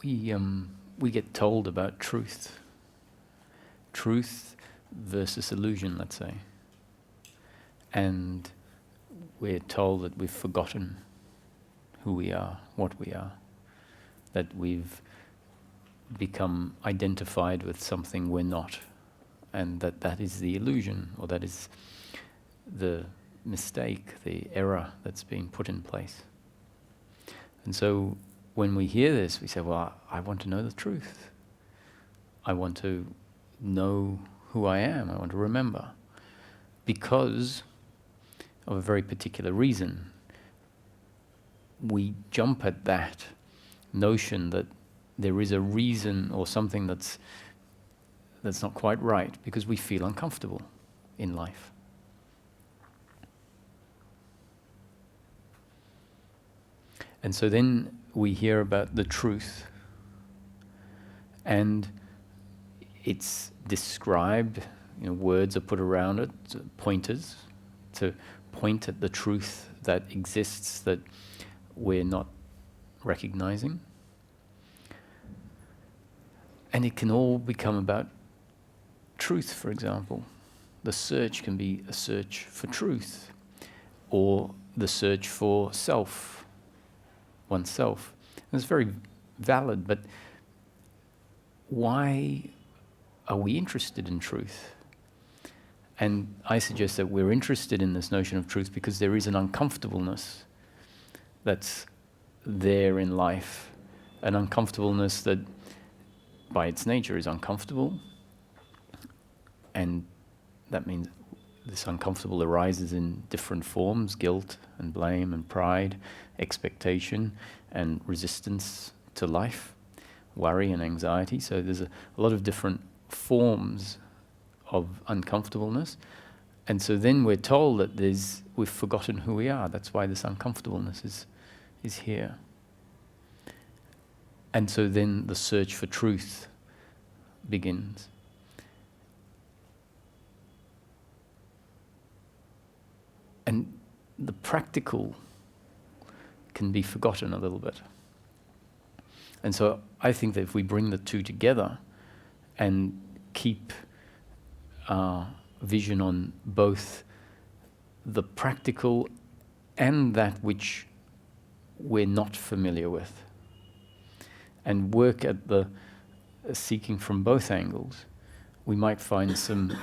we get told about truth versus illusion, let's say, and we're told that we've forgotten who we are, what we are, that we've become identified with something we're not, and that is the illusion, or that is the mistake, the error that's being put in place. And so when we hear this, we say, well, I want to know the truth. I want to know who I am. I want to remember. Because of a very particular reason. We jump at that notion that there is a reason or something that's not quite right because we feel uncomfortable in life. And so then we hear about the truth, and it's described, words are put around it, pointers, to point at the truth that exists that we're not recognizing. And it can all become about truth, for example. The search can be a search for truth, or the search for self, oneself. And it's very valid, but why are we interested in truth? And I suggest that we're interested in this notion of truth because there is an uncomfortableness that's there in life, an uncomfortableness that by its nature is uncomfortable, and that means this uncomfortable arises in different forms: guilt and blame and pride, expectation and resistance to life, worry and anxiety. So there's a lot of different forms of uncomfortableness, and so then we're told that we've forgotten who we are. That's why this uncomfortableness is here. And so then the search for truth begins. And the practical can be forgotten a little bit. And so I think that if we bring the two together and keep our vision on both the practical and that which we're not familiar with, and work at the seeking from both angles, we might find some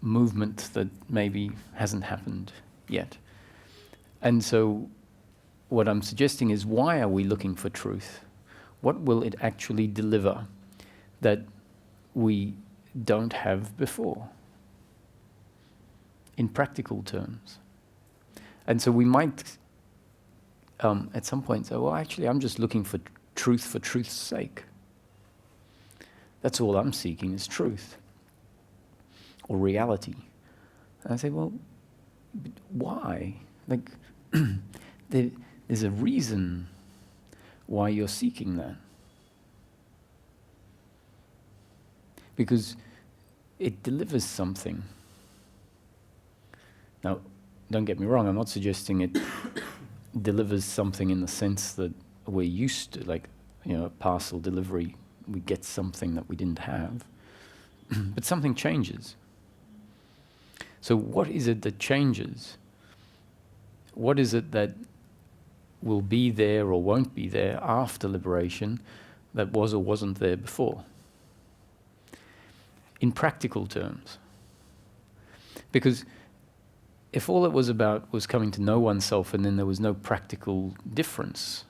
movement that maybe hasn't happened yet. And so what I'm suggesting is, why are we looking for truth? What will it actually deliver that we don't have before, in practical terms? And so we might at some point say, well, actually I'm just looking for truth's sake. That's all I'm seeking is truth or reality. And I say, well, why? Like, there's a reason why you're seeking that. Because it delivers something. Now, don't get me wrong, I'm not suggesting it delivers something in the sense that we're used to, like, a parcel delivery, we get something that we didn't have. But something changes. So what is it that changes? What is it that will be there or won't be there after liberation that was or wasn't there before? In practical terms. Because if all it was about was coming to know oneself and then there was no practical difference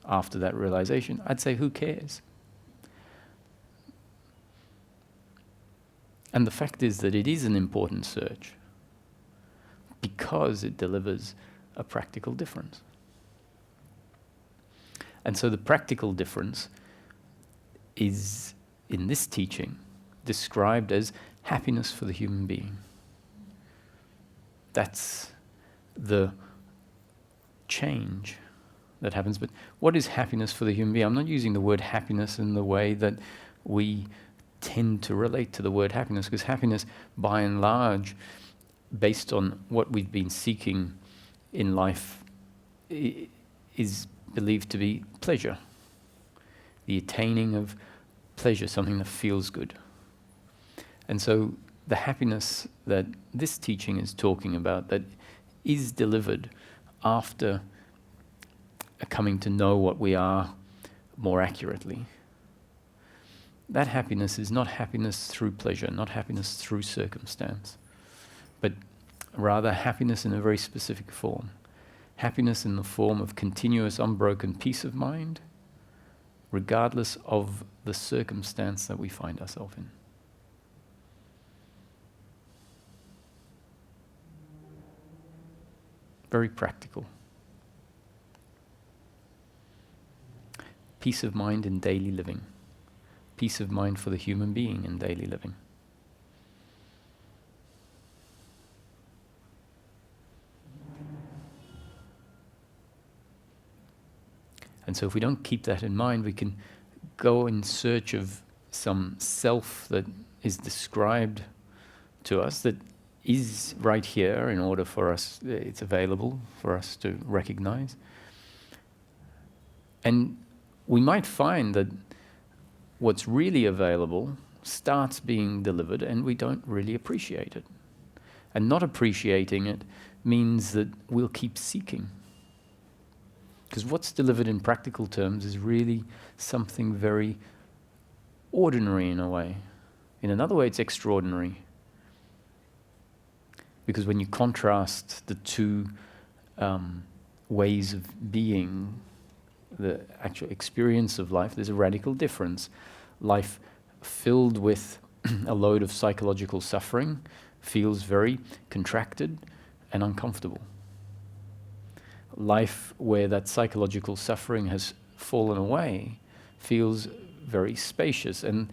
after that realization, I'd say, who cares? And the fact is that it is an important search because it delivers a practical difference. And so the practical difference is, in this teaching, described as happiness for the human being. That's the change that happens. But what is happiness for the human being? I'm not using the word happiness in the way that we tend to relate to the word happiness, because happiness, by and large, based on what we've been seeking in life, is believed to be pleasure. the attaining of pleasure, something that feels good. And so the happiness that this teaching is talking about, that is delivered after coming to know what we are more accurately, that happiness is not happiness through pleasure, not happiness through circumstance, but rather happiness in a very specific form. Happiness in the form of continuous, unbroken peace of mind, regardless of the circumstance that we find ourselves in. Very practical. Peace of mind in daily living. Peace of mind for the human being in daily living. And so if we don't keep that in mind, we can go in search of some self that is described to us, that is right here in order for us, it's available for us to recognize. And we might find that what's really available starts being delivered and we don't really appreciate it. And not appreciating it means that we'll keep seeking. Because what's delivered in practical terms is really something very ordinary in a way. In another way, it's extraordinary. Because when you contrast the two ways of being, the actual experience of life, there's a radical difference. Life filled with a load of psychological suffering feels very contracted and uncomfortable. Life where that psychological suffering has fallen away feels very spacious. And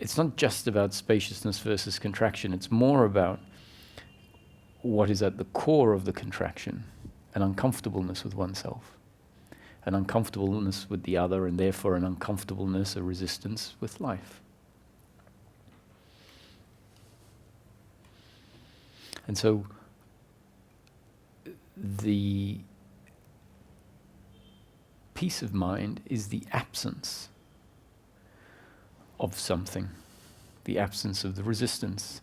it's not just about spaciousness versus contraction, it's more about what is at the core of the contraction, an uncomfortableness with oneself, an uncomfortableness with the other, and therefore an uncomfortableness, a resistance with life. And so the peace of mind is the absence of something, the absence of the resistance,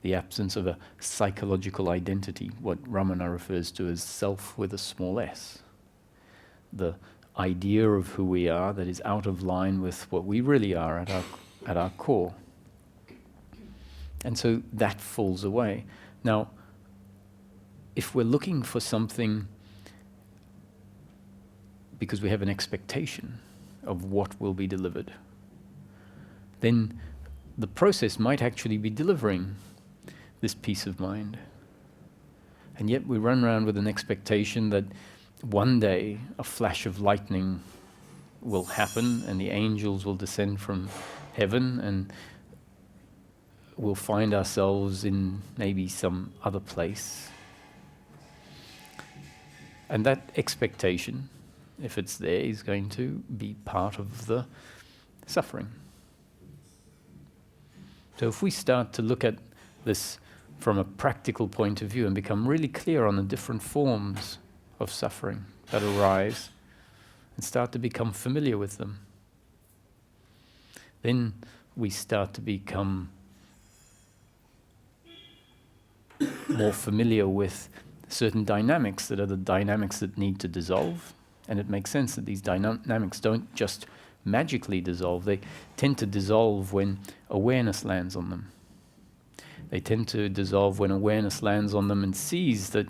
the absence of a psychological identity, what Ramana refers to as self with a small s. The idea of who we are that is out of line with what we really are at our core. And so that falls away. Now, if we're looking for something because we have an expectation of what will be delivered, then the process might actually be delivering this peace of mind. And yet we run around with an expectation that one day a flash of lightning will happen and the angels will descend from heaven and we'll find ourselves in maybe some other place. And that expectation, if it's there, is going to be part of the suffering. So if we start to look at this from a practical point of view and become really clear on the different forms of suffering that arise and start to become familiar with them, then we start to become more familiar with certain dynamics that are the dynamics that need to dissolve. And it makes sense that these dynamics don't just magically dissolve. They tend to dissolve when awareness lands on them. They tend to dissolve when awareness lands on them and sees that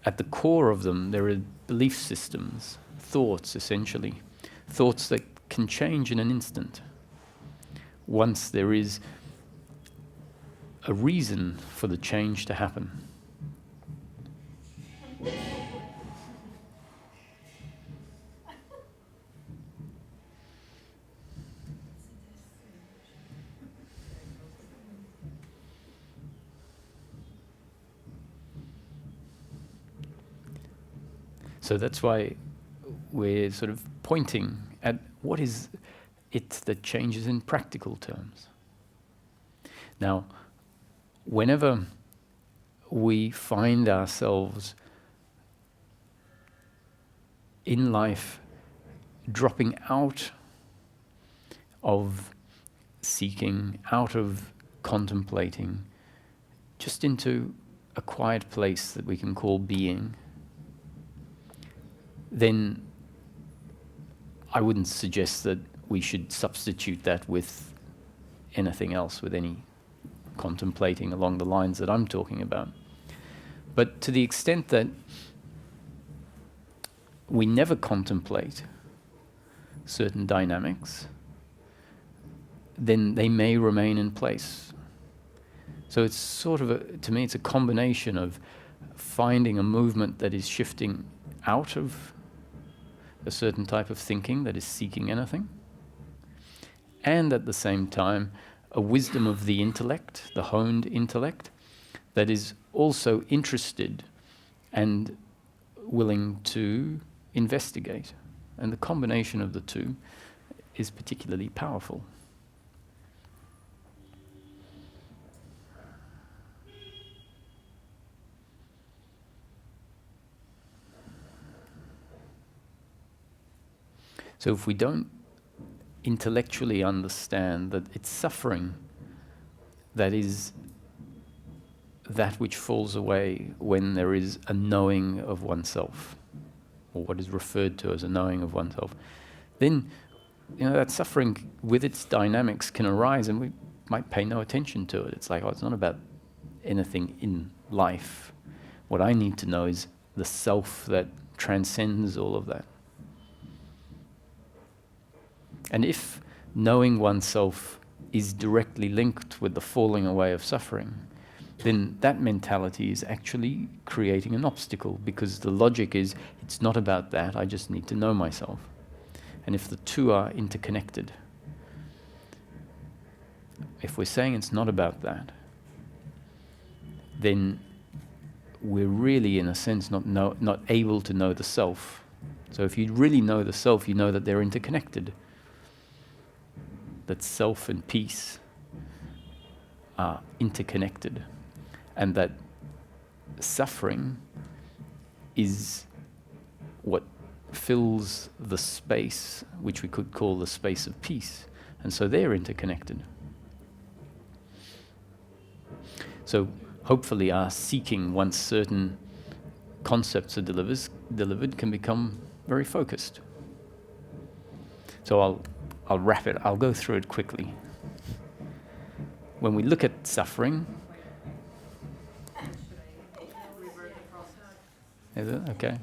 at the core of them there are belief systems, thoughts essentially, thoughts that can change in an instant once there is a reason for the change to happen. So that's why we're sort of pointing at what is it that changes in practical terms. Now, whenever we find ourselves in life dropping out of seeking, out of contemplating, just into a quiet place that we can call being, then I wouldn't suggest that we should substitute that with anything else, with any contemplating along the lines that I'm talking about. But to the extent that we never contemplate certain dynamics, then they may remain in place. So it's sort of, to me, it's a combination of finding a movement that is shifting out of a certain type of thinking that is seeking anything, and at the same time, a wisdom of the intellect, the honed intellect, that is also interested and willing to investigate. And the combination of the two is particularly powerful. So if we don't intellectually understand that it's suffering that is that which falls away when there is a knowing of oneself, or what is referred to as a knowing of oneself, then that suffering with its dynamics can arise and we might pay no attention to it. It's like, oh, it's not about anything in life. What I need to know is the self that transcends all of that. And if knowing oneself is directly linked with the falling away of suffering, then that mentality is actually creating an obstacle, because the logic is, it's not about that, I just need to know myself. And if the two are interconnected, if we're saying it's not about that, then we're really, in a sense, not able to know the self. So if you really know the self, you know that they're interconnected, that self and peace are interconnected, and that suffering is what fills the space, which we could call the space of peace. And so they're interconnected. So hopefully our seeking, once certain concepts are delivered, can become very focused. So I'll wrap it. I'll go through it quickly. When we look at suffering, is it? Okay.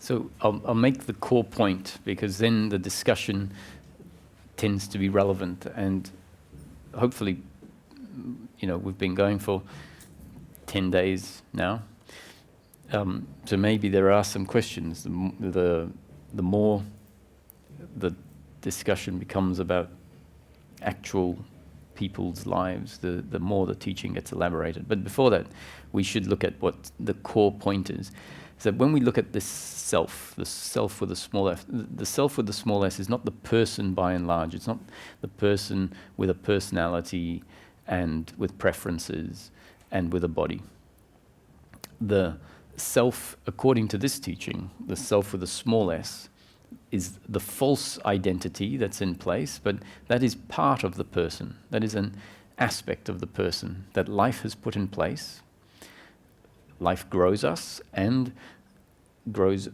So I'll make the core point, because then the discussion tends to be relevant, and hopefully, we've been going for 10 days now. So maybe there are some questions. The more the discussion becomes about actual people's lives, the more the teaching gets elaborated. But before that, we should look at what the core point is. So when we look at this self, the self with a small f, the self with the small s is not the person by and large. It's not the person with a personality and with preferences and with a body. The self, according to this teaching, the self with a small s, is the false identity that's in place, but that is part of the person. That is an aspect of the person that life has put in place. Life grows us and grows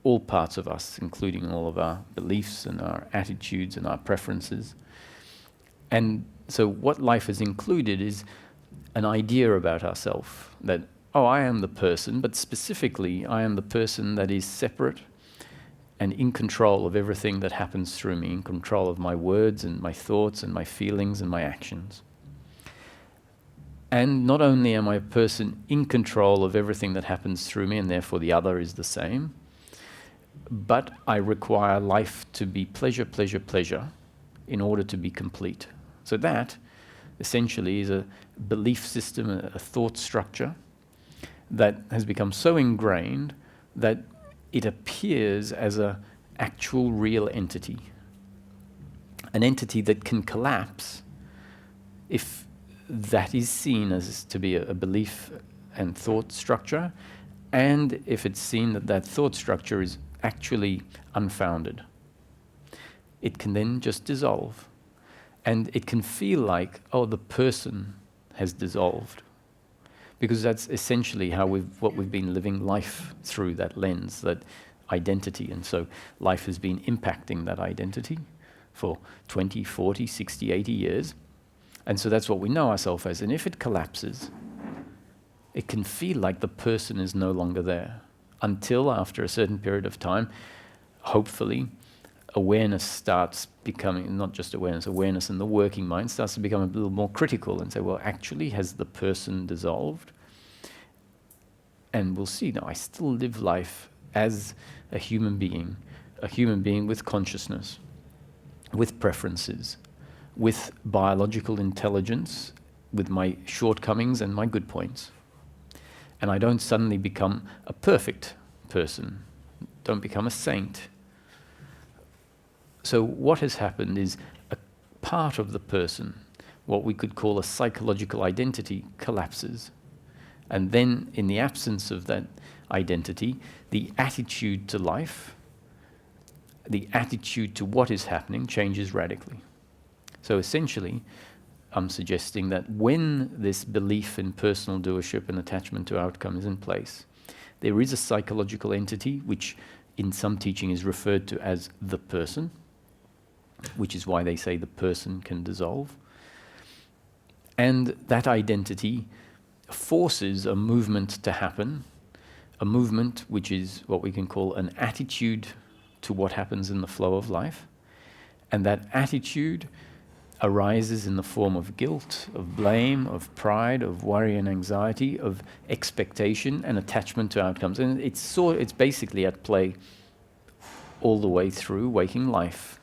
all parts of us, including all of our beliefs and our attitudes and our preferences. And so what life has included is an idea about ourselves, that, oh, I am the person, but specifically, I am the person that is separate and in control of everything that happens through me, in control of my words and my thoughts and my feelings and my actions. And not only am I a person in control of everything that happens through me, and therefore the other is the same, but I require life to be pleasure, pleasure, pleasure in order to be complete. So that essentially is a belief system, a thought structure that has become so ingrained that it appears as an actual real entity. An entity that can collapse if that is seen as to be a belief and thought structure, and if it's seen that that thought structure is actually unfounded. It can then just dissolve. And it can feel like, oh, the person has dissolved. Because that's essentially what we've been living life through, that lens, that identity. And so life has been impacting that identity for 20, 40, 60, 80 years. And so that's what we know ourselves as. And if it collapses, it can feel like the person is no longer there. Until after a certain period of time, hopefully, awareness starts becoming, not just awareness in the working mind starts to become a little more critical and say, well, actually, has the person dissolved? And we'll see, no, I still live life as a human being with consciousness, with preferences, with biological intelligence, with my shortcomings and my good points. And I don't suddenly become a perfect person, don't become a saint. So what has happened is a part of the person, what we could call a psychological identity, collapses. And then in the absence of that identity, the attitude to life, the attitude to what is happening changes radically. So essentially, I'm suggesting that when this belief in personal doership and attachment to outcome is in place, there is a psychological entity which in some teaching is referred to as the person, which is why they say the person can dissolve. And that identity forces a movement to happen, a movement which is what we can call an attitude to what happens in the flow of life. And that attitude arises in the form of guilt, of blame, of pride, of worry and anxiety, of expectation and attachment to outcomes. And it's basically at play all the way through waking life,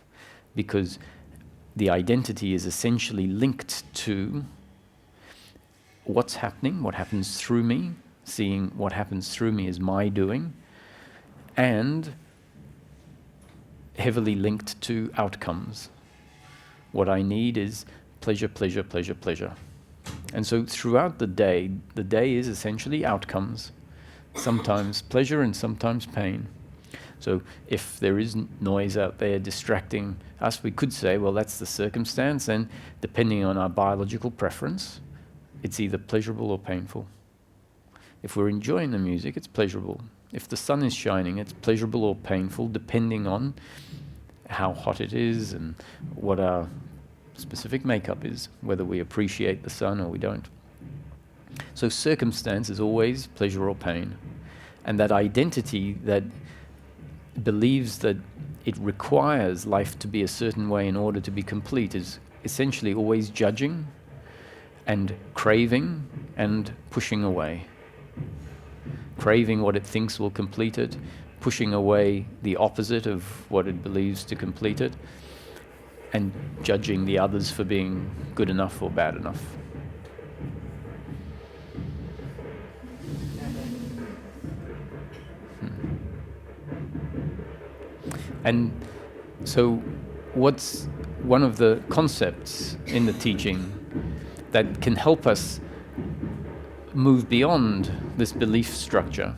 because the identity is essentially linked to what's happening, what happens through me, seeing what happens through me as my doing, and heavily linked to outcomes. What I need is pleasure, pleasure, pleasure, pleasure. And so throughout the day is essentially outcomes, sometimes pleasure and sometimes pain. So if there is noise out there distracting us, we could say, well, that's the circumstance, and depending on our biological preference, it's either pleasurable or painful. If we're enjoying the music, it's pleasurable. If the sun is shining, it's pleasurable or painful, depending on how hot it is and what our specific makeup is, whether we appreciate the sun or we don't. So circumstance is always pleasure or pain. And that identity that believes that it requires life to be a certain way in order to be complete is essentially always judging and craving and pushing away. Craving what it thinks will complete it, pushing away the opposite of what it believes to complete it, and judging the others for being good enough or bad enough. And so what's one of the concepts in the teaching that can help us move beyond this belief structure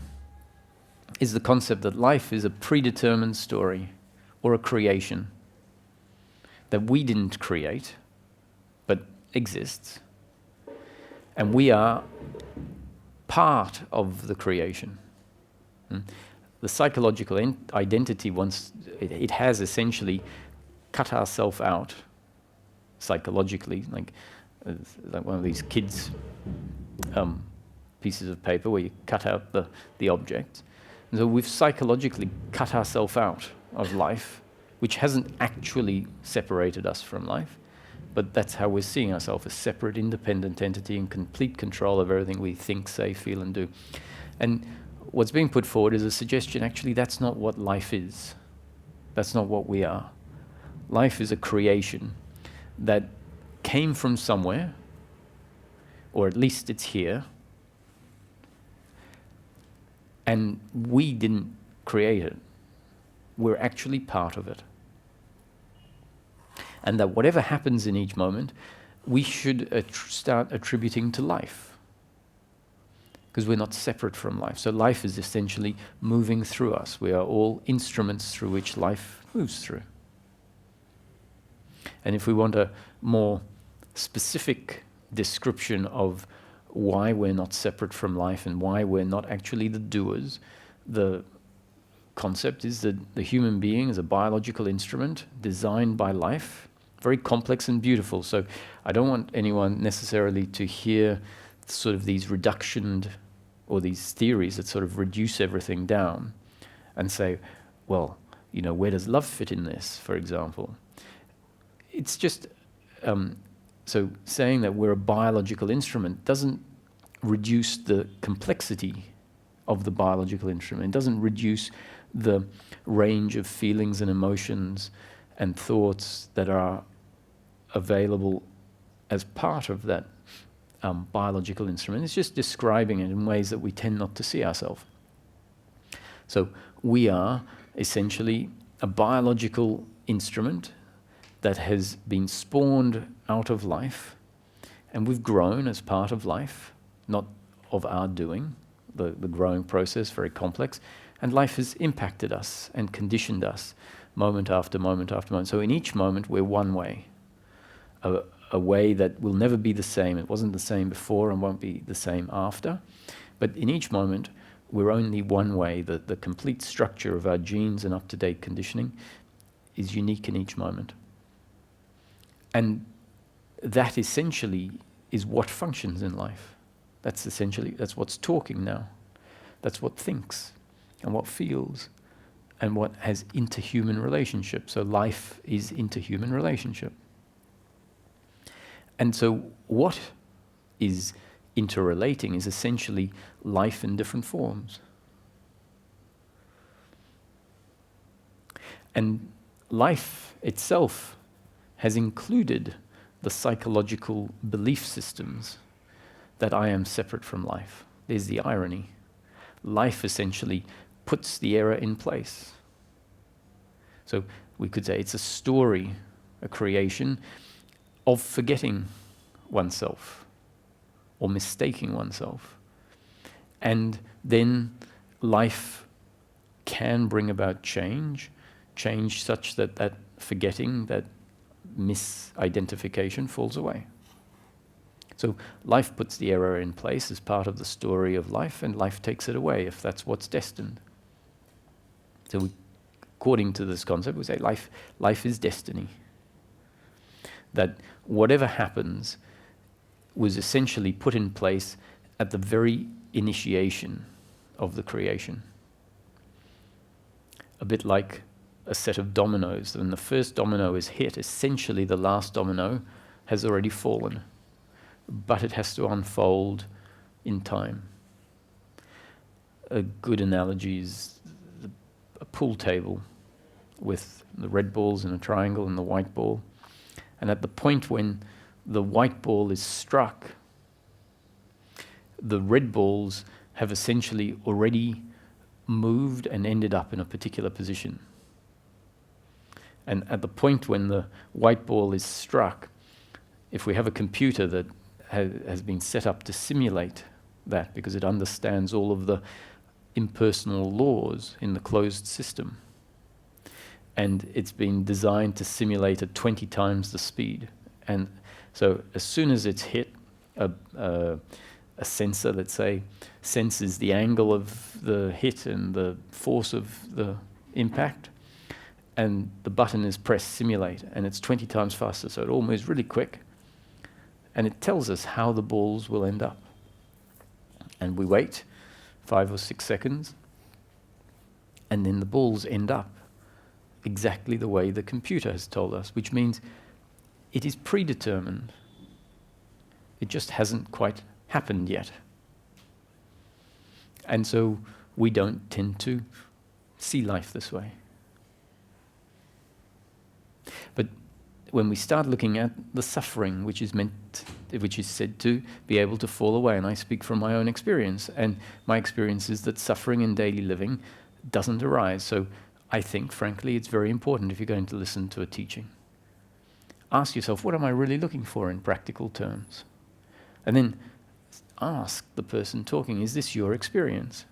is the concept that life is a predetermined story or a creation that we didn't create but exists, and we are part of the creation. The psychological identity, once it has essentially cut ourselves out psychologically, like one of these kids' pieces of paper where you cut out the object. And so we've psychologically cut ourselves out of life, which hasn't actually separated us from life, but that's how we're seeing ourselves, a separate, independent entity in complete control of everything we think, say, feel, and do. And what's being put forward is a suggestion, actually, that's not what life is. That's not what we are. Life is a creation. that came from somewhere, or at least it's here, and we didn't create it. We're actually part of it. And that whatever happens in each moment, we should start attributing to life, because we're not separate from life. So life is essentially moving through us. We are all instruments through which life moves through. And if we want a more specific description of why we're not separate from life and why we're not actually the doers, the concept is that the human being is a biological instrument designed by life, very complex and beautiful. So I don't want anyone necessarily to hear sort of these reductioned or these theories that sort of reduce everything down and say, well, you know, where does love fit in this, for example? It's just, so saying that we're a biological instrument doesn't reduce the complexity of the biological instrument. It doesn't reduce the range of feelings and emotions and thoughts that are available as part of that biological instrument. It's just describing it in ways that we tend not to see ourselves. So we are essentially a biological instrument that has been spawned out of life, and we've grown as part of life, not of our doing. The growing process, very complex, and life has impacted us and conditioned us moment after moment after moment. So in each moment we're one way, a way that will never be the same. It wasn't the same before and won't be the same after. But in each moment we're only one way. The complete structure of our genes and up-to-date conditioning is unique in each moment. And that essentially is what functions in life. That's what's talking now. That's what thinks and what feels and what has interhuman relationship. So life is interhuman relationship. And so what is interrelating is essentially life in different forms. And life itself has included the psychological belief systems that I am separate from life. There's the irony. Life essentially puts the error in place. So we could say it's a story, a creation of forgetting oneself or mistaking oneself. And then life can bring about change such that that forgetting, that misidentification falls away. So life puts the error in place as part of the story of life, and life takes it away if that's what's destined. So according to this concept, we say life is destiny. That whatever happens was essentially put in place at the very initiation of the creation. A bit like a set of dominoes. When the first domino is hit, essentially the last domino has already fallen, but it has to unfold in time. A good analogy is a pool table with the red balls in a triangle and the white ball. And at the point when the white ball is struck, the red balls have essentially already moved and ended up in a particular position. And at the point when the white ball is struck, if we have a computer that has been set up to simulate that because it understands all of the impersonal laws in the closed system, and it's been designed to simulate at 20 times the speed. And so as soon as it's hit, a sensor, let's say, senses the angle of the hit and the force of the impact, and the button is pressed simulate, and it's 20 times faster, so it all moves really quick, and it tells us how the balls will end up. And we wait 5 or 6 seconds, and then the balls end up exactly the way the computer has told us, which means it is predetermined. It just hasn't quite happened yet. And so we don't tend to see life this way. But when we start looking at the suffering, which is said to be able to fall away, and I speak from my own experience, and my experience is that suffering in daily living doesn't arise. So I think, frankly, it's very important if you're going to listen to a teaching. Ask yourself, what am I really looking for in practical terms? And then ask the person talking, is this your experience?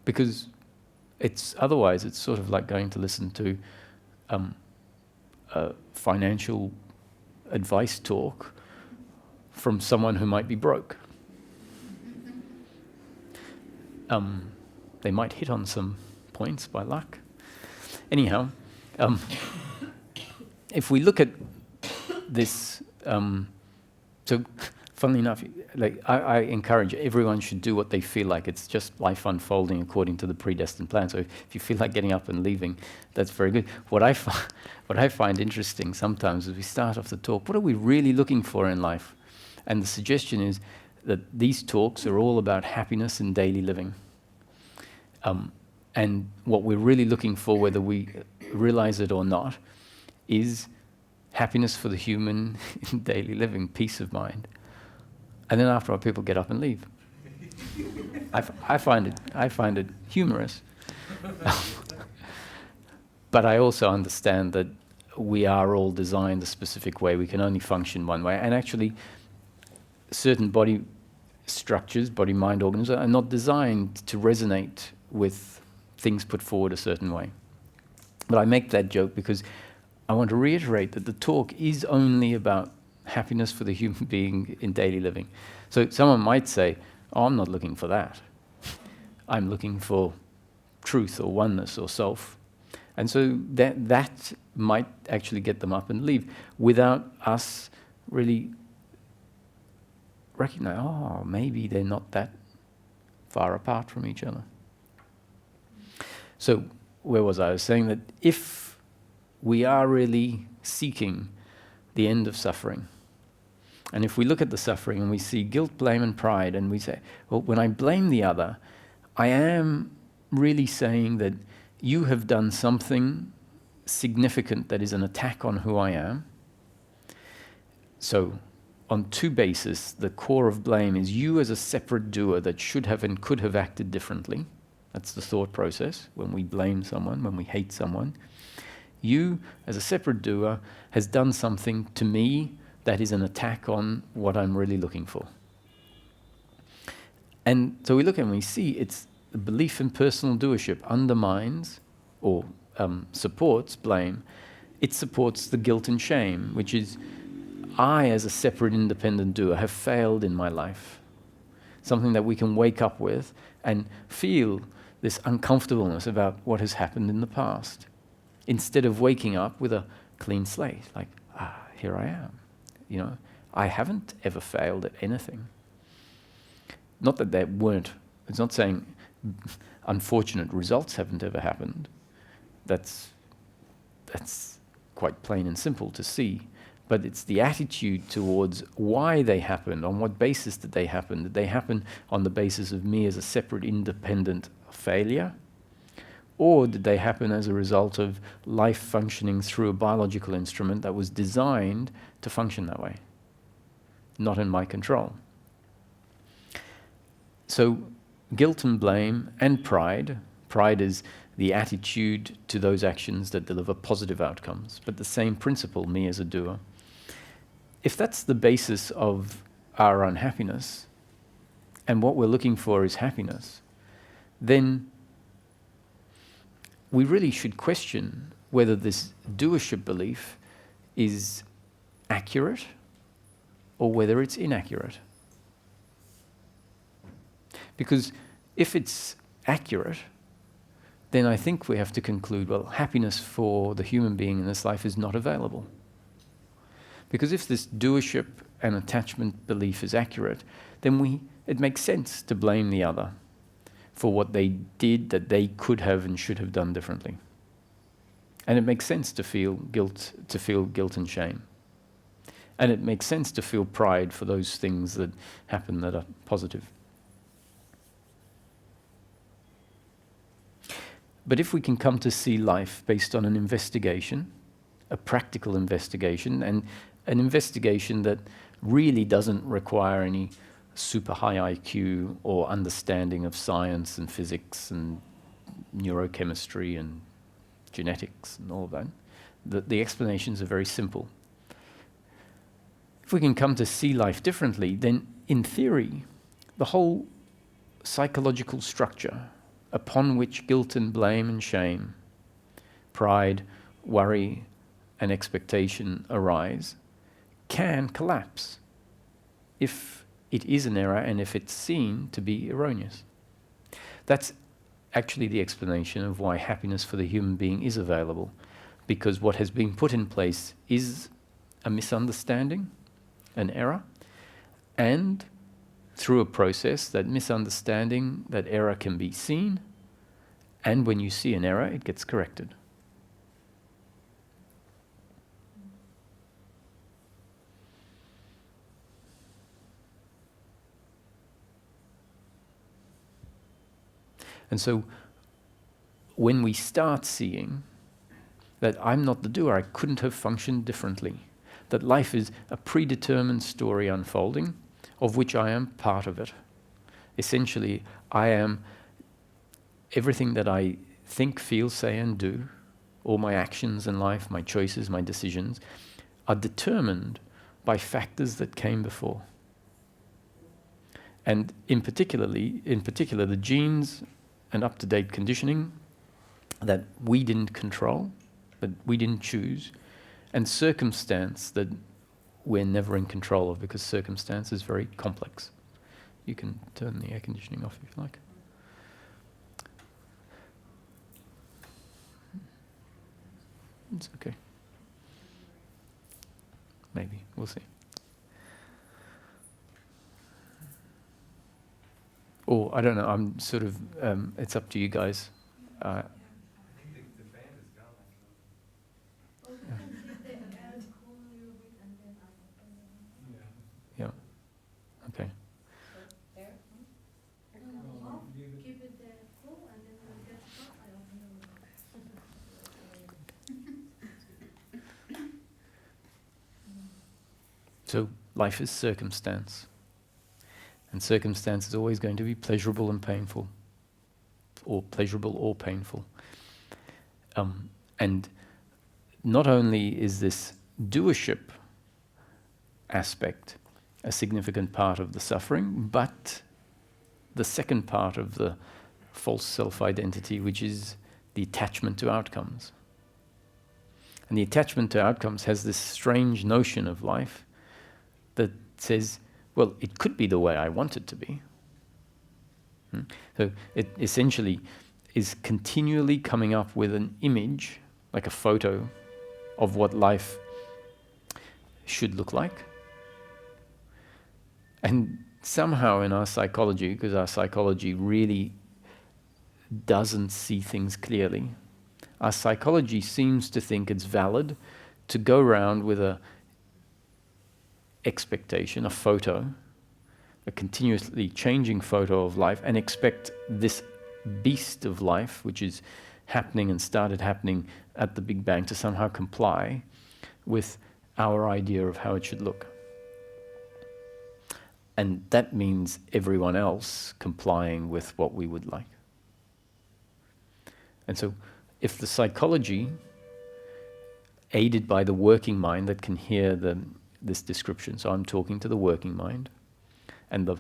Because otherwise it's sort of like going to listen to a financial advice talk from someone who might be broke. They might hit on some points by luck. Anyhow, if we look at this, so funnily enough, like I encourage everyone should do what they feel like. It's just life unfolding according to the predestined plan. So if you feel like getting up and leaving, that's very good. What I find interesting sometimes is we start off the talk, what are we really looking for in life? And the suggestion is that these talks are all about happiness in daily living. And what we're really looking for, whether we realize it or not, is happiness for the human in daily living, peace of mind. And then after all, people get up and leave. I find it humorous. But I also understand that we are all designed a specific way. We can only function one way. And actually, certain body structures, body-mind organs, are not designed to resonate with things put forward a certain way. But I make that joke because I want to reiterate that the talk is only about happiness for the human being in daily living. So someone might say, oh, I'm not looking for that. I'm looking for truth or oneness or self. And so that might actually get them up and leave without us really recognize, oh, maybe they're not that far apart from each other. So where was I? I was saying that if we are really seeking the end of suffering, and if we look at the suffering and we see guilt, blame, and pride, and we say, well, when I blame the other, I am really saying that you have done something significant that is an attack on who I am. So on two bases, the core of blame is you as a separate doer that should have and could have acted differently. That's the thought process when we blame someone, when we hate someone. You, as a separate doer, has done something to me that is an attack on what I'm really looking for. And so we look and we see it's the belief in personal doership undermines or supports blame. It supports the guilt and shame, which is I, as a separate independent doer, have failed in my life. Something that we can wake up with and feel this uncomfortableness about what has happened in the past, instead of waking up with a clean slate, like, here I am. You know, I haven't ever failed at anything. Not that there weren't, it's not saying unfortunate results haven't ever happened. That's quite plain and simple to see. But it's the attitude towards why they happened, on what basis did they happen? Did they happen on the basis of me as a separate independent failure? Or did they happen as a result of life functioning through a biological instrument that was designed to function that way? Not in my control. So guilt and blame and pride. Pride is the attitude to those actions that deliver positive outcomes, but the same principle, me as a doer. If that's the basis of our unhappiness, and what we're looking for is happiness, then we really should question whether this doership belief is accurate or whether it's inaccurate. Because if it's accurate, then I think we have to conclude, well, happiness for the human being in this life is not available. Because if this doership and attachment belief is accurate, then it makes sense to blame the other for what they did that they could have and should have done differently. And it makes sense to feel guilt and shame. And it makes sense to feel pride for those things that happen that are positive. But if we can come to see life based on an investigation, a practical investigation, and an investigation that really doesn't require any super high IQ or understanding of science and physics and neurochemistry and genetics and all of that, the explanations are very simple. If we can come to see life differently, then in theory, the whole psychological structure upon which guilt and blame and shame, pride, worry, and expectation arise can collapse if it is an error and if it's seen to be erroneous. That's actually the explanation of why happiness for the human being is available, because what has been put in place is a misunderstanding, an error, and through a process, that misunderstanding, that error can be seen, and when you see an error, it gets corrected. And so when we start seeing that I'm not the doer, I couldn't have functioned differently, that life is a predetermined story unfolding, of which I am part of it. Essentially, I am everything that I think, feel, say, and do, all my actions in life, my choices, my decisions, are determined by factors that came before. And in particular, the genes and up-to-date conditioning that we didn't control, that we didn't choose, and circumstance that we're never in control of, because circumstance is very complex. You can turn the air conditioning off if you like. It's okay. Maybe, we'll see. Or, I don't know, I'm sort of, it's up to you guys. I think the fan is gone. Yeah. Okay. Keep it full and then when it gets hot, I open it. So life is circumstance. And circumstance is always going to be pleasurable and painful, or pleasurable or painful. And not only is this doership aspect a significant part of the suffering, but the second part of the false self-identity, which is the attachment to outcomes. And the attachment to outcomes has this strange notion of life that says, well, it could be the way I want it to be. So it essentially is continually coming up with an image, like a photo, of what life should look like. And somehow in our psychology, because our psychology really doesn't see things clearly, our psychology seems to think it's valid to go around with a expectation, a photo, a continuously changing photo of life, and expect this beast of life, which is happening and started happening at the Big Bang, to somehow comply with our idea of how it should look. And that means everyone else complying with what we would like. And so if the psychology, aided by the working mind that can hear this description, so I'm talking to the working mind, and the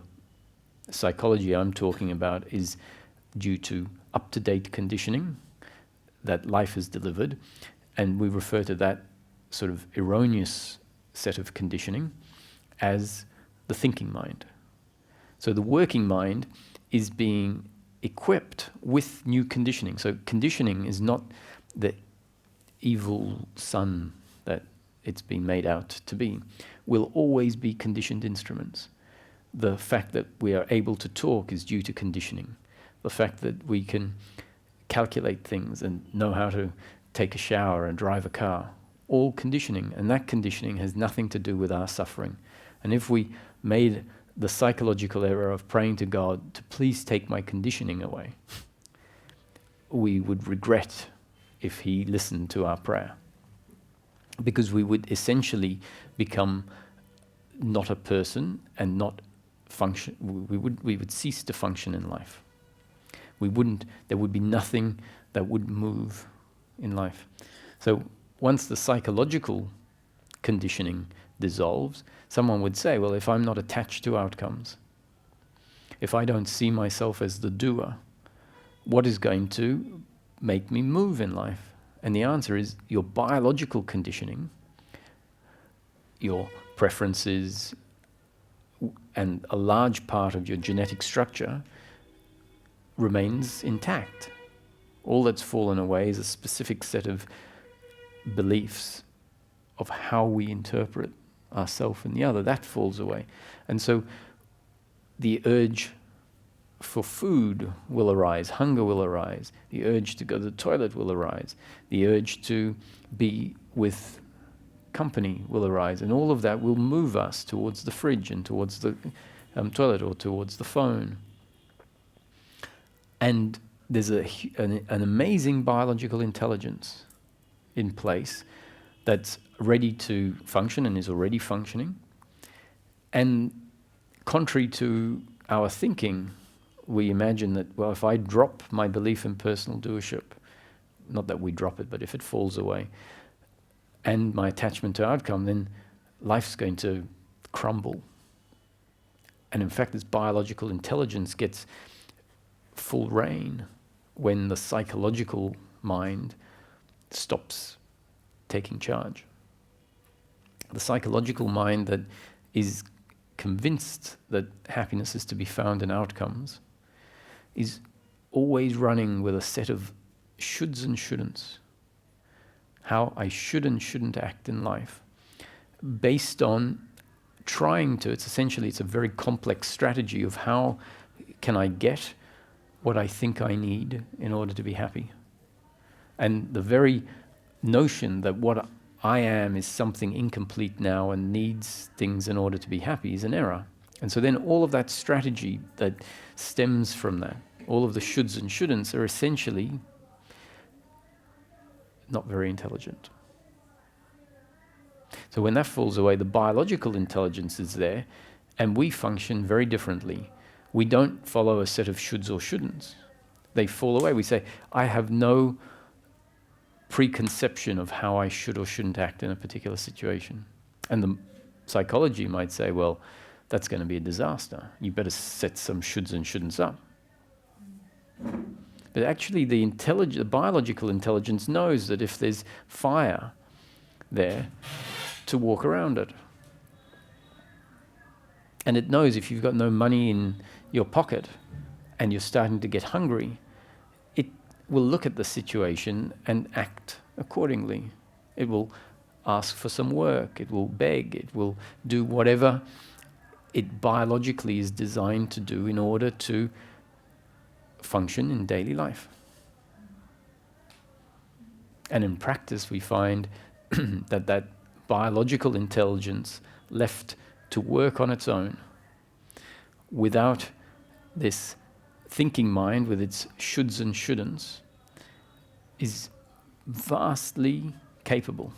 psychology I'm talking about is due to up-to-date conditioning that life has delivered, and we refer to that sort of erroneous set of conditioning as the thinking mind. So the working mind is being equipped with new conditioning. So conditioning is not the evil son that it's been made out to be. We'll always be conditioned instruments. The fact that we are able to talk is due to conditioning. The fact that we can calculate things and know how to take a shower and drive a car, all conditioning, and that conditioning has nothing to do with our suffering. And if we made the psychological error of praying to God to please take my conditioning away, we would regret if he listened to our prayer, because we would essentially become not a person and not function. We would cease to function in life. There would be nothing that would move in life. So once the psychological conditioning dissolves, someone would say, well, if I'm not attached to outcomes, if I don't see myself as the doer, what is going to make me move in life? And the answer is your biological conditioning, your preferences, and a large part of your genetic structure remains intact. All that's fallen away is a specific set of beliefs of how we interpret ourselves and the other. That falls away. And so the urge for food will arise, hunger will arise, the urge to go to the toilet will arise, the urge to be with company will arise, and all of that will move us towards the fridge and towards the toilet or towards the phone. And there's an amazing biological intelligence in place that's ready to function and is already functioning. And contrary to our thinking, we imagine that, well, if I drop my belief in personal doership, not that we drop it, but if it falls away, and my attachment to outcome, then life's going to crumble. And in fact, this biological intelligence gets full reign when the psychological mind stops taking charge. The psychological mind that is convinced that happiness is to be found in outcomes is always running with a set of shoulds and shouldn'ts. How I should and shouldn't act in life, based on trying to, it's a very complex strategy of how can I get what I think I need in order to be happy. And the very notion that what I am is something incomplete now and needs things in order to be happy is an error. And so then all of that strategy that stems from that, all of the shoulds and shouldn'ts are essentially not very intelligent. So when that falls away, the biological intelligence is there, and we function very differently. We don't follow a set of shoulds or shouldn'ts. They fall away. We say, I have no preconception of how I should or shouldn't act in a particular situation. And the psychology might say, well, that's going to be a disaster. You better set some shoulds and shouldn'ts up. But actually the biological intelligence knows that if there's fire there, to walk around it. And it knows if you've got no money in your pocket and you're starting to get hungry, it will look at the situation and act accordingly. It will ask for some work, it will beg, it will do whatever it biologically is designed to do in order to function in daily life. And in practice we find that biological intelligence left to work on its own without this thinking mind with its shoulds and shouldn'ts is vastly capable.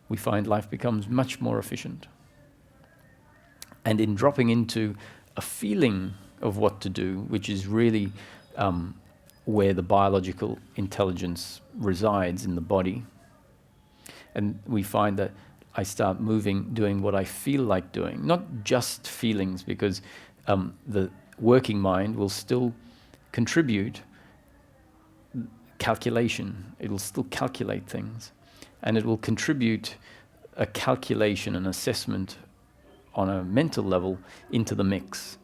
We find life becomes much more efficient. And in dropping into a feeling of what to do, which is really where the biological intelligence resides in the body, and we find that I start moving, doing what I feel like doing, not just feelings, because the working mind will still contribute calculation. It will still calculate things, and it will contribute a calculation, an assessment on a mental level into the mix.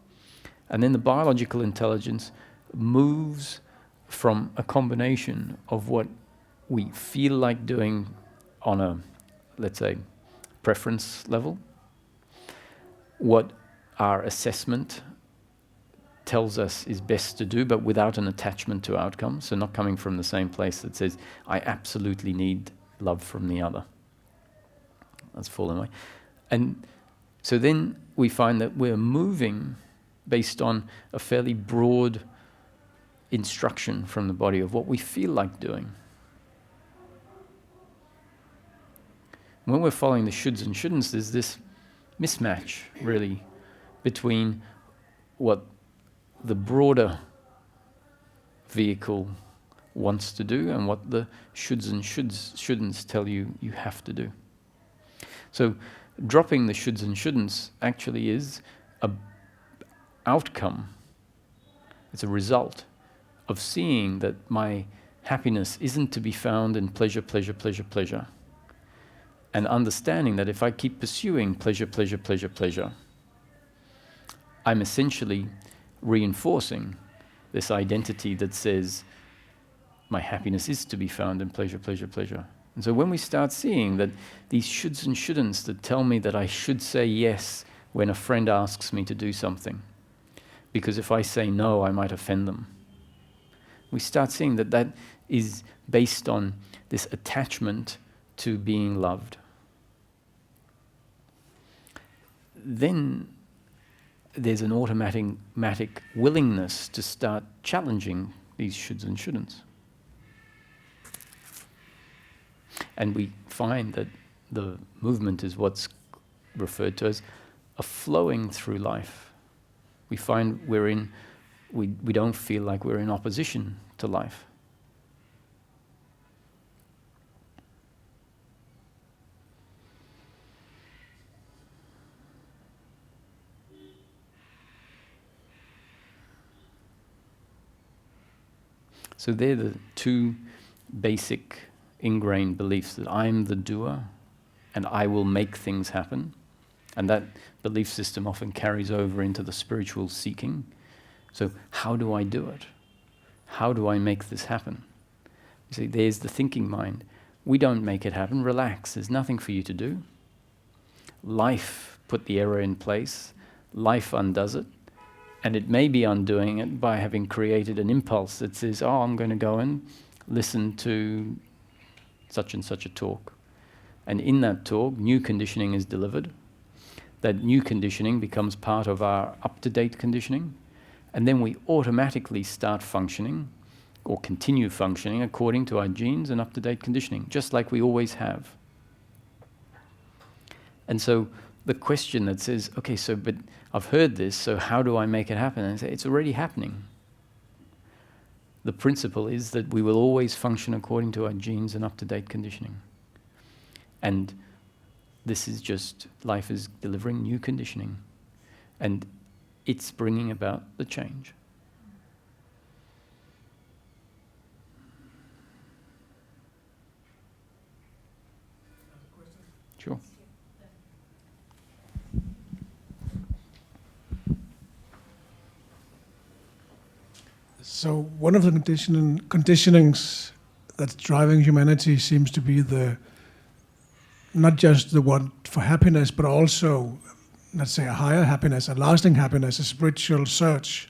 And then the biological intelligence moves from a combination of what we feel like doing on a, let's say, preference level, what our assessment tells us is best to do, but without an attachment to outcomes, so not coming from the same place that says, I absolutely need love from the other. That's fallen away. And so then we find that we're moving based on a fairly broad instruction from the body of what we feel like doing. When we're following the shoulds and shouldn'ts, there's this mismatch, really, between what the broader vehicle wants to do and what the shoulds and shouldn'ts tell you you have to do. So dropping the shoulds and shouldn'ts actually is a outcome. It's a result of seeing that my happiness isn't to be found in pleasure, pleasure, pleasure, pleasure. And understanding that if I keep pursuing pleasure, pleasure, pleasure, pleasure, I'm essentially reinforcing this identity that says my happiness is to be found in pleasure, pleasure, pleasure. And so when we start seeing that these shoulds and shouldn'ts that tell me that I should say yes when a friend asks me to do something, because if I say no, I might offend them, we start seeing that that is based on this attachment to being loved. Then there's an automatic willingness to start challenging these shoulds and shouldn'ts. And we find that the movement is what's referred to as a flowing through life. We find we don't feel like we're in opposition to life. So they're the two basic ingrained beliefs, that I'm the doer and I will make things happen. And that belief system often carries over into the spiritual seeking. So how do I do it? How do I make this happen? You see, there's the thinking mind. We don't make it happen. Relax. There's nothing for you to do. Life put the error in place. Life undoes it. And it may be undoing it by having created an impulse that says, oh, I'm going to go and listen to such and such a talk. And in that talk, new conditioning is delivered. That new conditioning becomes part of our up-to-date conditioning. And then we automatically start functioning or continue functioning according to our genes and up-to-date conditioning, just like we always have. And so the question that says, okay, so but I've heard this, so how do I make it happen? And I say, it's already happening. The principle is that we will always function according to our genes and up-to-date conditioning. And this is just, life is delivering new conditioning. And it's bringing about the change. Sure. So one of the conditionings that's driving humanity seems to be not just the want for happiness, but also, let's say, a higher happiness, a lasting happiness, a spiritual search.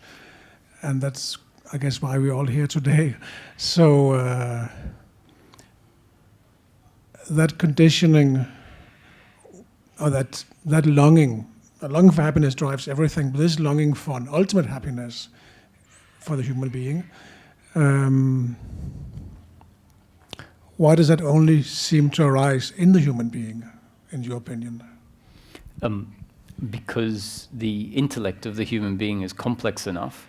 And that's, I guess, why we're all here today. So that conditioning, or that longing, a longing for happiness drives everything, but this longing for an ultimate happiness for the human being, why does that only seem to arise in the human being, in your opinion? Because the intellect of the human being is complex enough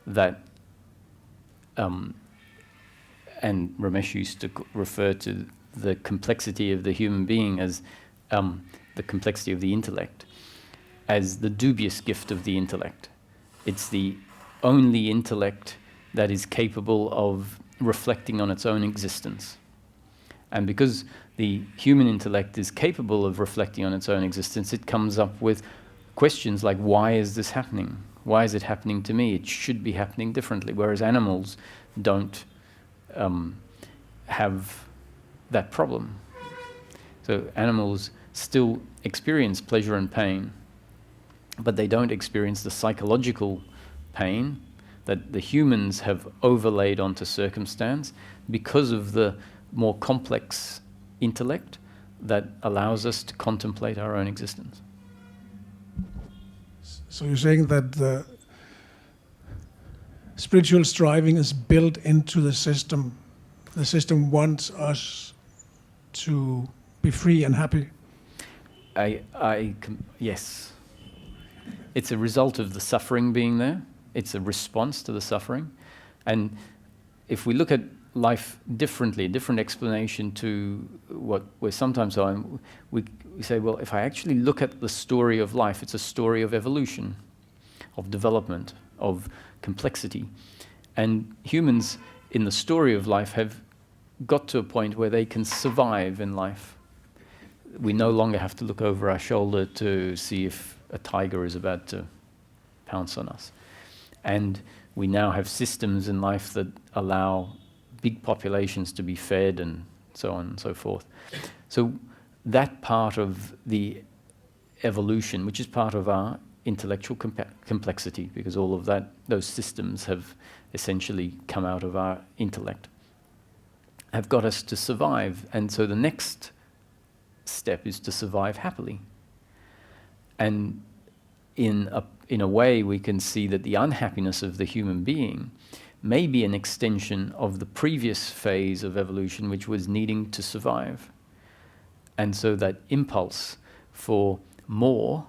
that, and Ramesh used to refer to the complexity of the human being as the complexity of the intellect, as the dubious gift of the intellect. It's the only intellect that is capable of reflecting on its own existence. And because the human intellect is capable of reflecting on its own existence, it comes up with questions like, why is this happening? Why is it happening to me? It should be happening differently, whereas animals don't have that problem. So animals still experience pleasure and pain, but they don't experience the psychological pain that the humans have overlaid onto circumstance because of the more complex intellect that allows us to contemplate our own existence. So you're saying that spiritual striving is built into the system. The system wants us to be free and happy. Yes. It's a result of the suffering being there. It's a response to the suffering. And if we look at life differently, a different explanation to what we're sometimes on, we say, well, if I actually look at the story of life, it's a story of evolution, of development, of complexity. And humans in the story of life have got to a point where they can survive in life. We no longer have to look over our shoulder to see if a tiger is about to pounce on us. And we now have systems in life that allow big populations to be fed and so on and so forth. So that part of the evolution, which is part of our intellectual complexity, because all of that, those systems have essentially come out of our intellect, have got us to survive. And so the next step is to survive happily. And in a way, we can see that the unhappiness of the human being may be an extension of the previous phase of evolution, which was needing to survive. And so that impulse for more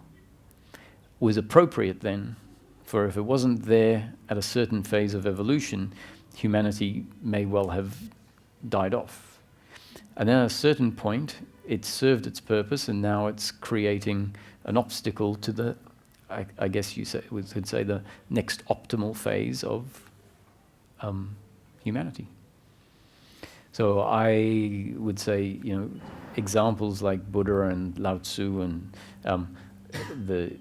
was appropriate then, for if it wasn't there at a certain phase of evolution, humanity may well have died off. And then at a certain point, it served its purpose, and now it's creating an obstacle to the, I guess we could say, the next optimal phase of humanity. So I would say, examples like Buddha and Lao Tzu and the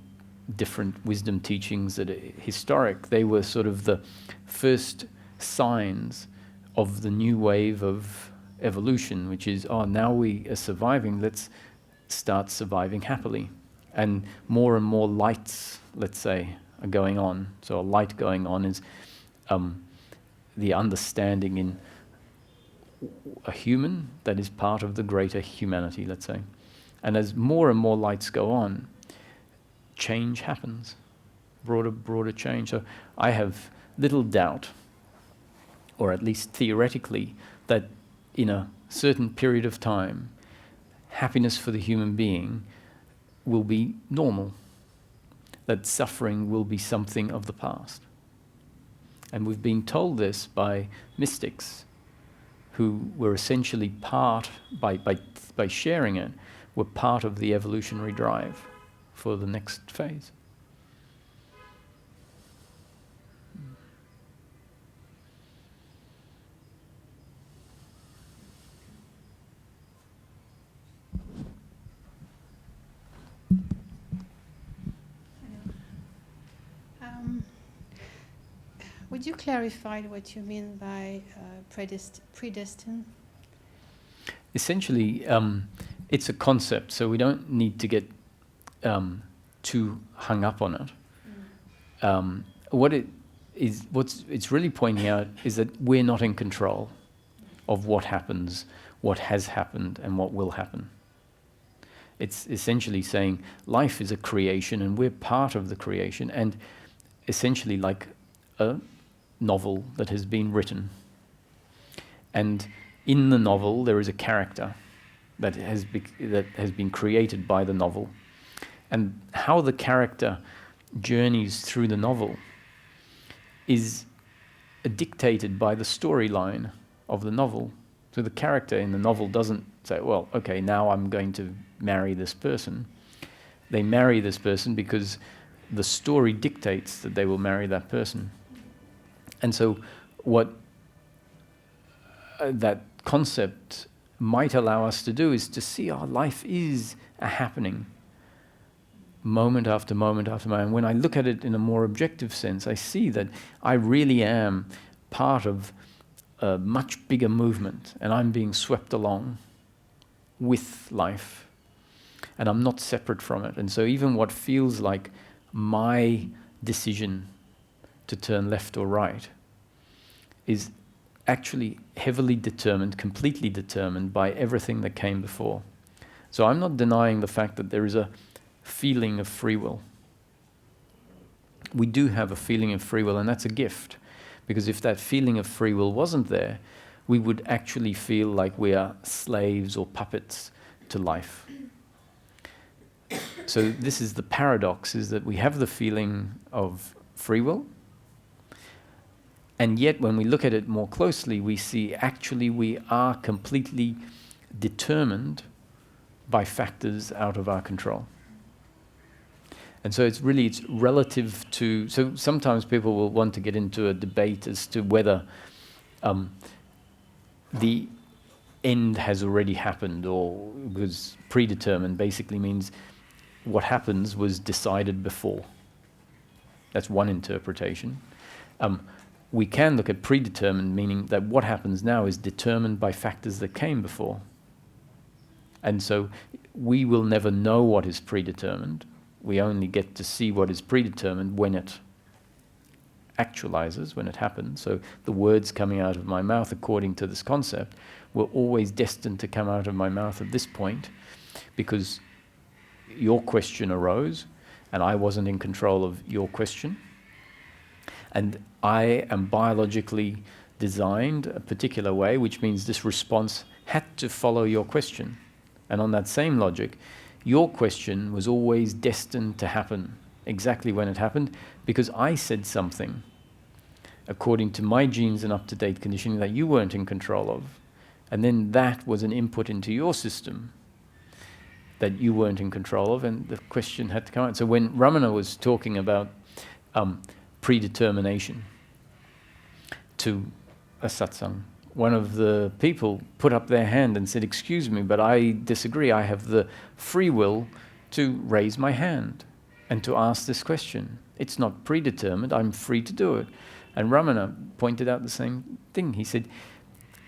different wisdom teachings that are historic, they were sort of the first signs of the new wave of evolution, which is, now we are surviving, let's start surviving happily. And more lights, let's say, are going on. So a light going on is the understanding in a human that is part of the greater humanity, let's say. And as more and more lights go on, change happens, broader change. So I have little doubt, or at least theoretically, that in a certain period of time, happiness for the human being will be normal, that suffering will be something of the past. And we've been told this by mystics who were essentially part, by sharing it, were part of the evolutionary drive for the next phase. Would you clarify what you mean by predestined? Essentially, it's a concept, so we don't need to get too hung up on it. What it's really pointing out is that we're not in control of what happens, what has happened, and what will happen. It's essentially saying life is a creation, and we're part of the creation, and essentially like a novel that has been written. And in the novel, there is a character that has been created by the novel. And how the character journeys through the novel is dictated by the storyline of the novel. So the character in the novel doesn't say, well, okay, now I'm going to marry this person. They marry this person because the story dictates that they will marry that person. And so what that concept might allow us to do is to see our life is a happening, moment after moment after moment. When I look at it in a more objective sense, I see that I really am part of a much bigger movement, and I'm being swept along with life, and I'm not separate from it. And so even what feels like my decision to turn left or right is actually heavily determined, completely determined by everything that came before. So I'm not denying the fact that there is a feeling of free will. We do have a feeling of free will, and that's a gift. Because if that feeling of free will wasn't there, we would actually feel like we are slaves or puppets to life. So this is the paradox, is that we have the feeling of free will, and yet when we look at it more closely, we see actually we are completely determined by factors out of our control. And so it's relative to, so sometimes people will want to get into a debate as to whether the end has already happened or was predetermined. Basically means what happens was decided before. That's one interpretation. We can look at predetermined, meaning that what happens now is determined by factors that came before. And so we will never know what is predetermined. We only get to see what is predetermined when it actualizes, when it happens. So the words coming out of my mouth, according to this concept, were always destined to come out of my mouth at this point, because your question arose and I wasn't in control of your question. And I am biologically designed a particular way, which means this response had to follow your question. And on that same logic, your question was always destined to happen exactly when it happened, because I said something according to my genes and up-to-date conditioning that you weren't in control of. And then that was an input into your system that you weren't in control of, and the question had to come out. So when Ramana was talking about predetermination to a satsang, one of the people put up their hand and said, "Excuse me, but I disagree. I have the free will to raise my hand and to ask this question. It's not predetermined. I'm free to do it." And Ramana pointed out the same thing. He said,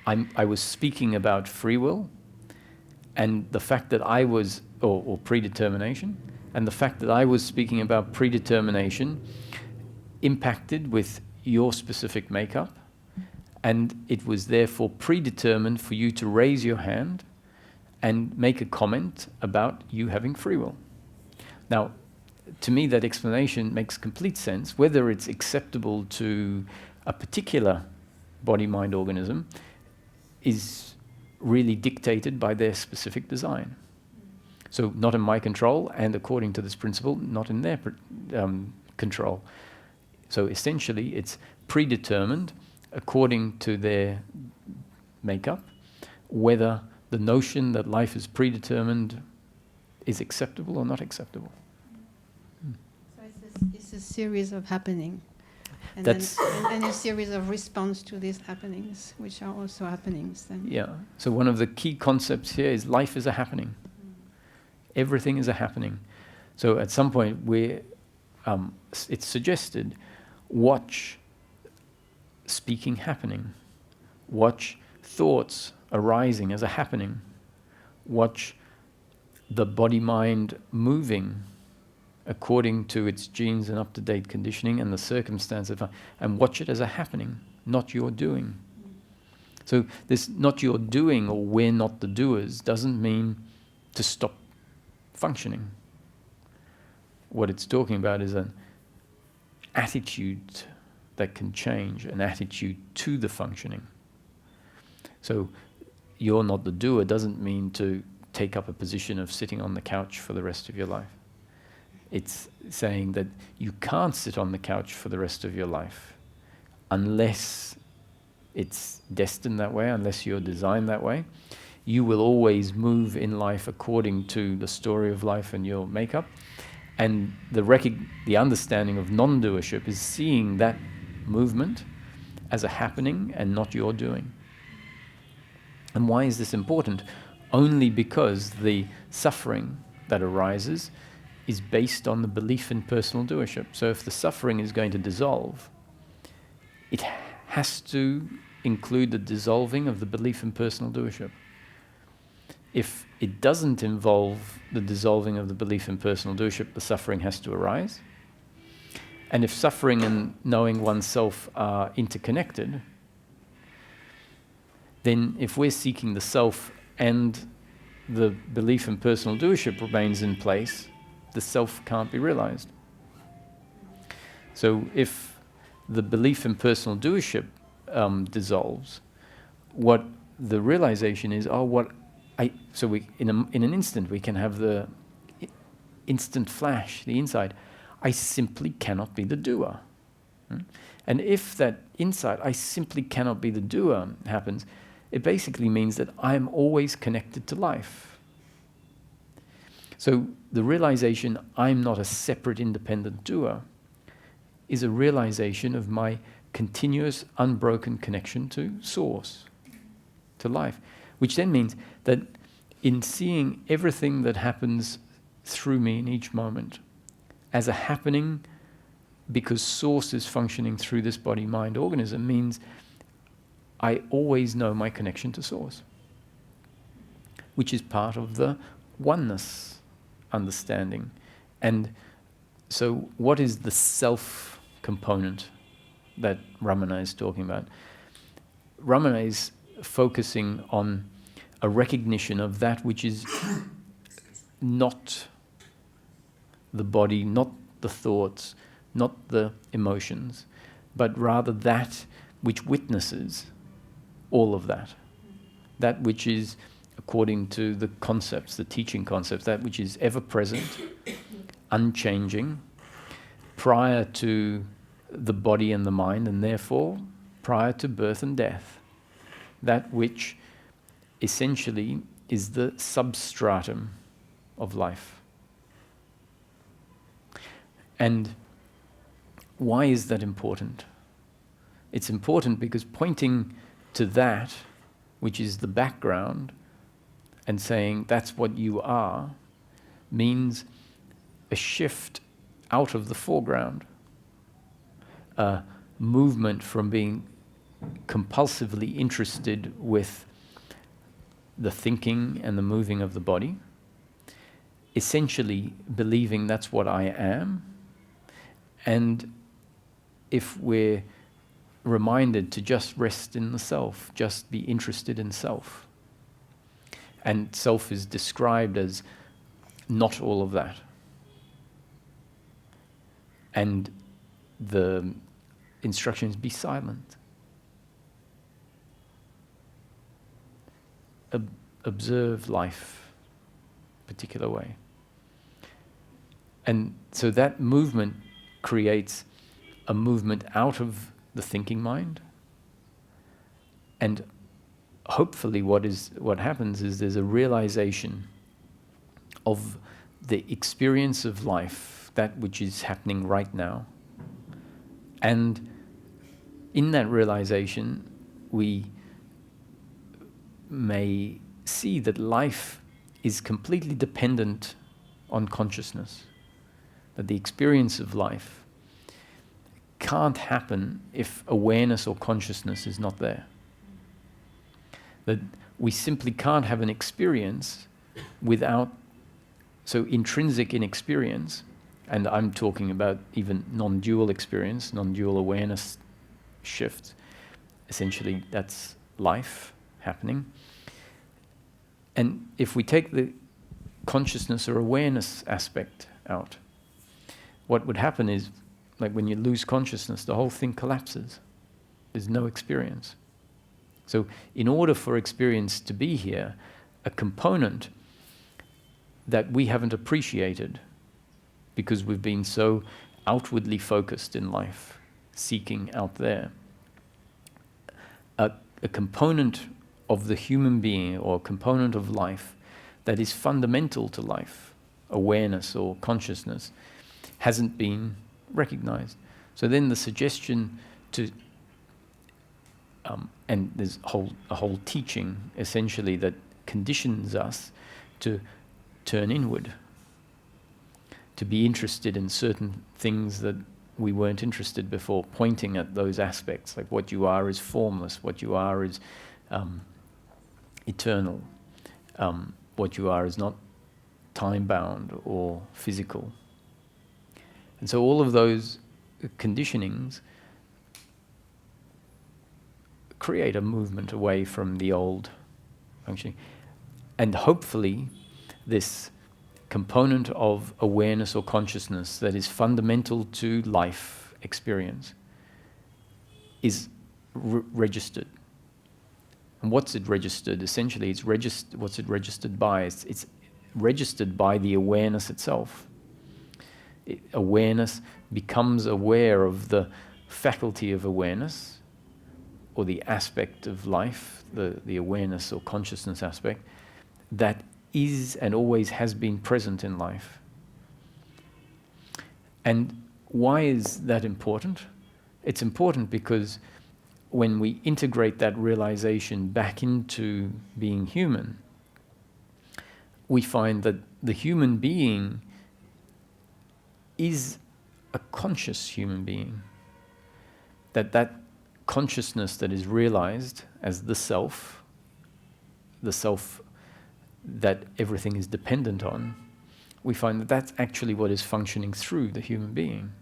I was speaking about free will, and the fact that I was, or predetermination, and the fact that I was speaking about predetermination impacted with your specific makeup, and it was therefore predetermined for you to raise your hand and make a comment about you having free will. Now, to me, that explanation makes complete sense. Whether it's acceptable to a particular body-mind organism is really dictated by their specific design. So not in my control, and according to this principle, not in their control. So essentially, it's predetermined according to their makeup, whether the notion that life is predetermined is acceptable or not acceptable. So it's a series of happening, and That's then a series of response to these happenings, which are also happenings. Then. Yeah. So one of the key concepts here is life is a happening. Everything is a happening. So at some point, it's suggested, watch speaking happening. Watch thoughts arising as a happening. Watch the body-mind moving according to its genes and up-to-date conditioning and the circumstance of, and watch it as a happening, not your doing. So this not your doing, or we're not the doers, doesn't mean to stop functioning. What it's talking about is an attitude that can change, an attitude to the functioning. So you're not the doer doesn't mean to take up a position of sitting on the couch for the rest of your life. It's saying that you can't sit on the couch for the rest of your life unless it's destined that way, unless you're designed that way. You will always move in life according to the story of life and your makeup. And the understanding of non-doership is seeing that movement as a happening and not your doing. And why is this important? Only because the suffering that arises is based on the belief in personal doership. So if the suffering is going to dissolve, it has to include the dissolving of the belief in personal doership. If it doesn't involve the dissolving of the belief in personal doership, the suffering has to arise. And if suffering and knowing oneself are interconnected, then if we're seeking the self and the belief in personal doership remains in place, the self can't be realized. So if the belief in personal doership dissolves, what the realization is, so we in an instant we can have the instant flash, the insight, I simply cannot be the doer. And if that insight, I simply cannot be the doer, happens, it basically means that I'm always connected to life. So the realization I'm not a separate independent doer is a realization of my continuous unbroken connection to source, to life, which then means that in seeing everything that happens through me in each moment as a happening because source is functioning through this body-mind organism means I always know my connection to source, which is part of the oneness understanding. And so what is the self component that Ramana is talking about? Ramana is focusing on a recognition of that which is not the body, not the thoughts, not the emotions, but rather that which witnesses all of that. That which is, according to the concepts, the teaching concepts, that which is ever present, unchanging, prior to the body and the mind, and therefore prior to birth and death. That which essentially is the substratum of life. And why is that important? It's important because pointing to that, which is the background, and saying that's what you are, means a shift out of the foreground, a movement from being compulsively interested with the thinking and the moving of the body, essentially believing that's what I am. And if we're reminded to just rest in the self, just be interested in self. And self is described as not all of that. And the instruction is be silent. Observe life a particular way. And so that movement creates a movement out of the thinking mind. And hopefully what happens is there's a realization of the experience of life, that which is happening right now. And in that realization, we may see that life is completely dependent on consciousness, that the experience of life can't happen if awareness or consciousness is not there. That we simply can't have an experience without, so intrinsic in experience, and I'm talking about even non-dual experience, non-dual awareness shift, essentially that's life happening. And if we take the consciousness or awareness aspect out, what would happen is, like when you lose consciousness, the whole thing collapses. There's no experience. So in order for experience to be here, a component that we haven't appreciated because we've been so outwardly focused in life, seeking out there, a component of the human being or a component of life that is fundamental to life, awareness or consciousness, hasn't been recognized. So then the suggestion to, and there's a whole teaching essentially that conditions us to turn inward, to be interested in certain things that we weren't interested before, pointing at those aspects, like what you are is formless, what you are is eternal, what you are is not time-bound or physical. And so all of those conditionings create a movement away from the old functioning. And hopefully this component of awareness or consciousness that is fundamental to life experience is registered. And what's it registered? Essentially, what's it registered by? It's registered by the awareness itself. Awareness becomes aware of the faculty of awareness, or the aspect of life, the awareness or consciousness aspect, that is and always has been present in life. And why is that important? It's important because when we integrate that realization back into being human, we find that the human being is a conscious human being. That consciousness that is realized as the self that everything is dependent on, we find that that's actually what is functioning through the human being.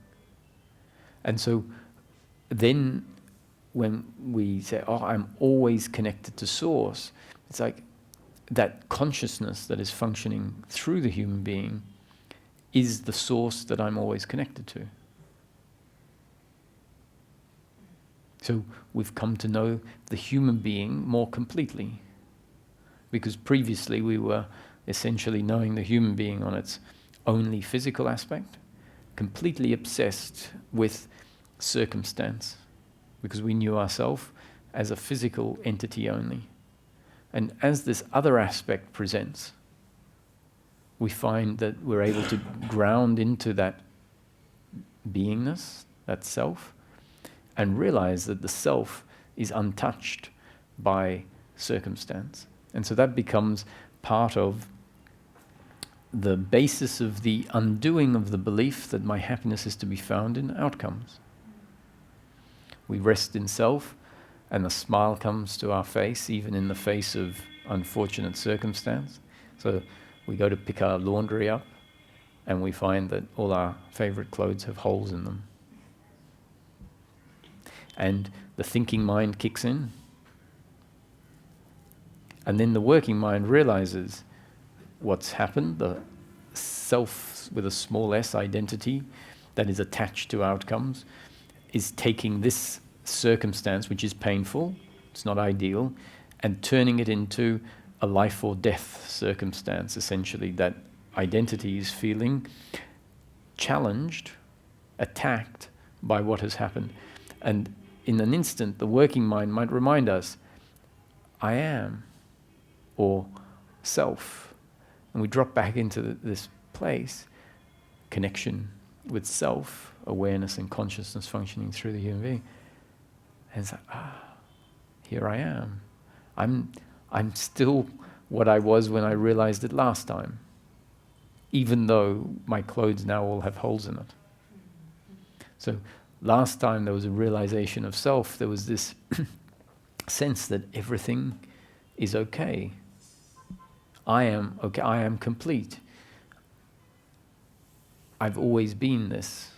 And so then when we say, oh, I'm always connected to Source, it's like that consciousness that is functioning through the human being is the Source that I'm always connected to. So we've come to know the human being more completely, because previously we were essentially knowing the human being on its only physical aspect, completely obsessed with circumstance, because we knew ourselves as a physical entity only. And as this other aspect presents, we find that we're able to ground into that beingness, that self, and realize that the self is untouched by circumstance. And so that becomes part of the basis of the undoing of the belief that my happiness is to be found in outcomes. We rest in self, and a smile comes to our face, even in the face of unfortunate circumstance. So we go to pick our laundry up, and we find that all our favorite clothes have holes in them. And the thinking mind kicks in. And then the working mind realizes what's happened, the self with a small s identity that is attached to outcomes is taking this circumstance, which is painful, it's not ideal, and turning it into a life or death circumstance. Essentially, that identity is feeling challenged, attacked by what has happened. And in an instant, the working mind might remind us, I am, or self. And we drop back into this place, connection with self, awareness and consciousness functioning through the human being. And it's like, here I am. I'm still what I was when I realized it last time, even though my clothes now all have holes in it. So last time there was a realization of self, there was this sense that everything is okay. I am okay, I am complete. I've always been this.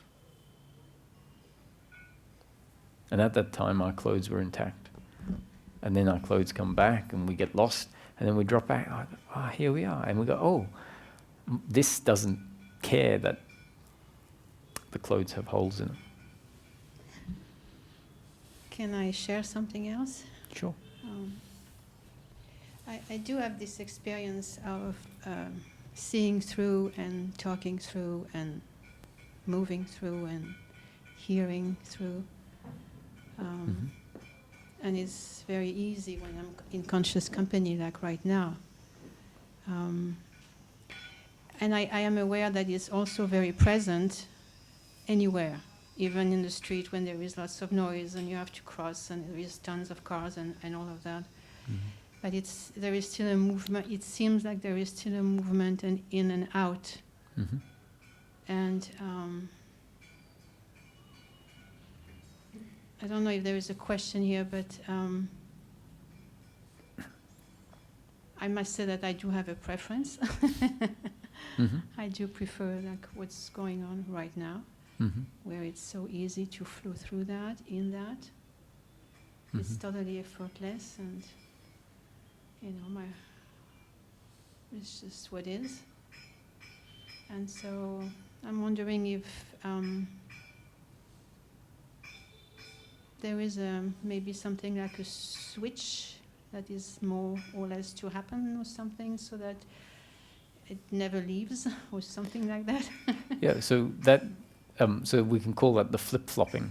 And at that time our clothes were intact. And then our clothes come back and we get lost, and then we drop back, here we are. And we go, oh, this doesn't care that the clothes have holes in them. Can I share something else? Sure. I do have this experience of seeing through and talking through and moving through and hearing through. And it's very easy when I'm in conscious company, like right now. And I am aware that it's also very present anywhere, even in the street when there is lots of noise and you have to cross and there is tons of cars and all of that. But there is still a movement. It seems like there is still a movement and in and out. And I don't know if there is a question here, but I must say that I do have a preference. I do prefer like what's going on right now, where it's so easy to flow through that, in that. It's totally effortless, and it's just what is. And so I'm wondering if there is maybe something like a switch that is more or less to happen or something, so that it never leaves or something like that. Yeah, so that, so we can call that the flip-flopping.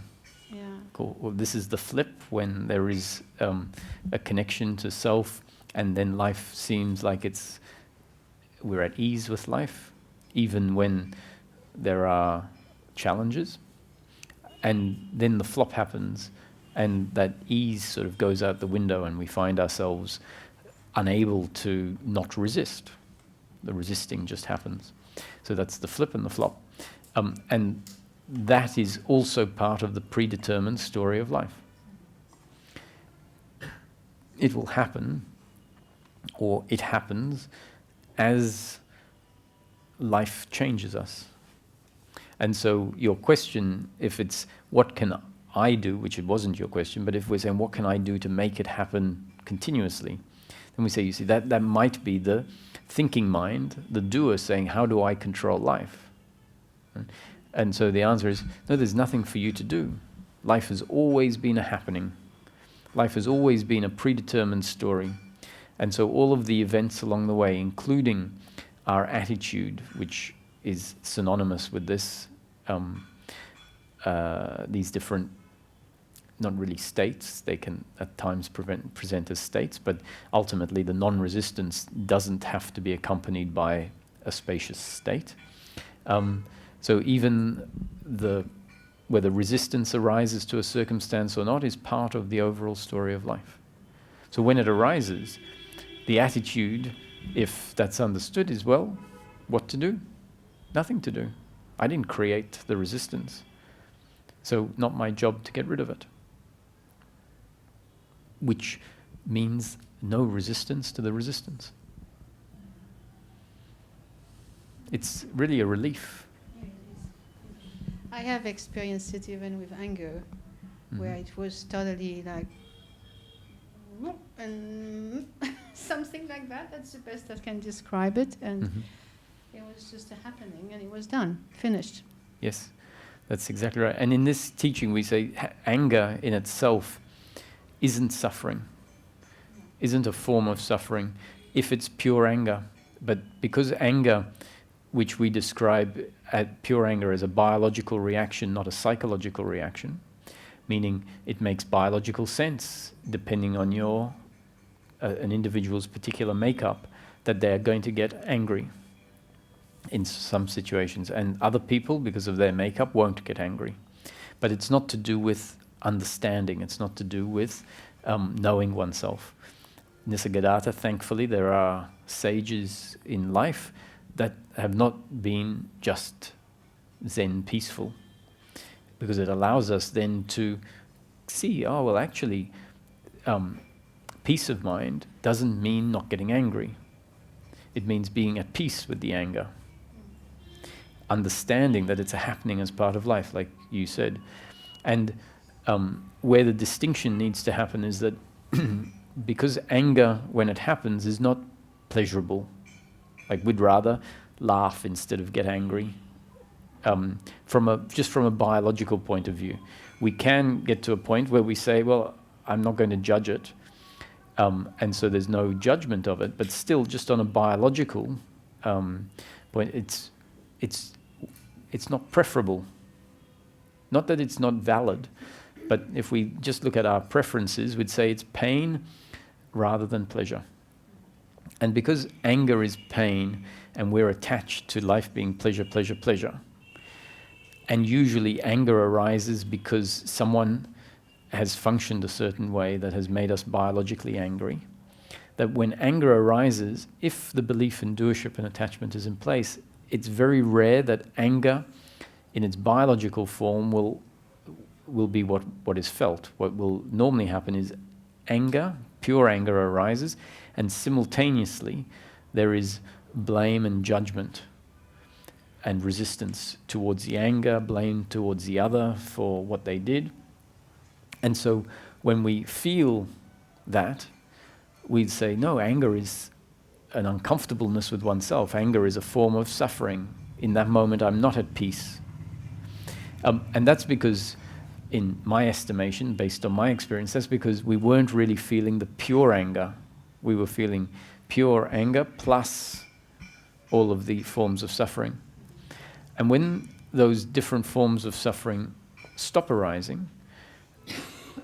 Yeah. Cool. Well, this is the flip when there is a connection to self, and then life seems like we're at ease with life, even when there are challenges. And then the flop happens, and that ease sort of goes out the window, and we find ourselves unable to not resist. The resisting just happens. So that's the flip and the flop. And that is also part of the predetermined story of life. It will happen, or it happens, as life changes us. And so your question, if it's what can I do, which it wasn't your question, but if we're saying what can I do to make it happen continuously, then we say, you see, that might be the thinking mind, the doer, saying, how do I control life? And so the answer is, no, there's nothing for you to do. Life has always been a happening. Life has always been a predetermined story. And so all of the events along the way, including our attitude, which is synonymous with this, these different, not really states, they can at times present as states, but ultimately the non-resistance doesn't have to be accompanied by a spacious state. So even whether resistance arises to a circumstance or not is part of the overall story of life. So when it arises, the attitude, if that's understood, is, well, what to do? Nothing to do. I didn't create the resistance, so not my job to get rid of it. Which means no resistance to the resistance. It's really a relief. I have experienced it even with anger, where it was totally like, and something like that. That's the best that can describe it. And it was just a happening, and it was done, finished. Yes, that's exactly right. And in this teaching, we say anger in itself isn't suffering, isn't a form of suffering, if it's pure anger. But because anger, which we describe pure anger as a biological reaction, not a psychological reaction, meaning it makes biological sense, depending on an individual's particular makeup, that they're going to get angry in some situations, and other people, because of their makeup, won't get angry. But it's not to do with understanding, it's not to do with knowing oneself. Nisargadatta, thankfully, there are sages in life that have not been just Zen peaceful, because it allows us then to see, oh, well, actually, peace of mind doesn't mean not getting angry. It means being at peace with the anger. Understanding that it's a happening as part of life, like you said. And where the distinction needs to happen is that because anger, when it happens, is not pleasurable. Like we'd rather laugh instead of get angry. Just from a biological point of view, we can get to a point where we say, well, I'm not going to judge it. And so there's no judgment of it, but still just on a biological point, it's not preferable. Not that it's not valid, but if we just look at our preferences, we'd say it's pain rather than pleasure. And because anger is pain, and we're attached to life being pleasure, pleasure, pleasure, and usually anger arises because someone has functioned a certain way that has made us biologically angry, that when anger arises, if the belief in doership and attachment is in place, it's very rare that anger in its biological form will be what is felt. What will normally happen is anger, pure anger arises, and simultaneously there is blame and judgment and resistance towards the anger, blame towards the other for what they did. And so when we feel that, we'd say, no, anger is an uncomfortableness with oneself. Anger is a form of suffering. In that moment, I'm not at peace. And that's because in my estimation, based on my experience, that's because we weren't really feeling the pure anger. We were feeling pure anger plus all of the forms of suffering. And when those different forms of suffering stop arising,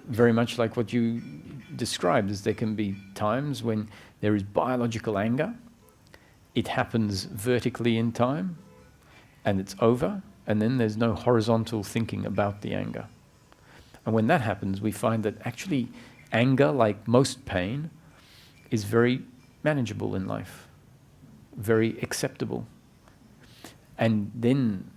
very much like what you described, is there can be times when there is biological anger, it happens vertically in time, and it's over, and then there's no horizontal thinking about the anger. And when that happens, we find that actually anger, like most pain, is very manageable in life, very acceptable. And then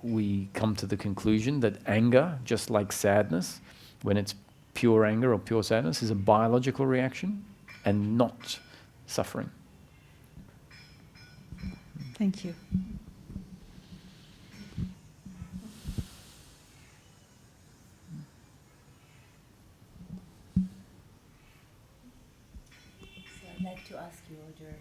we come to the conclusion that anger, just like sadness, when it's pure anger or pure sadness, is a biological reaction and not suffering. Thank you. So I'd like to ask you, Roger.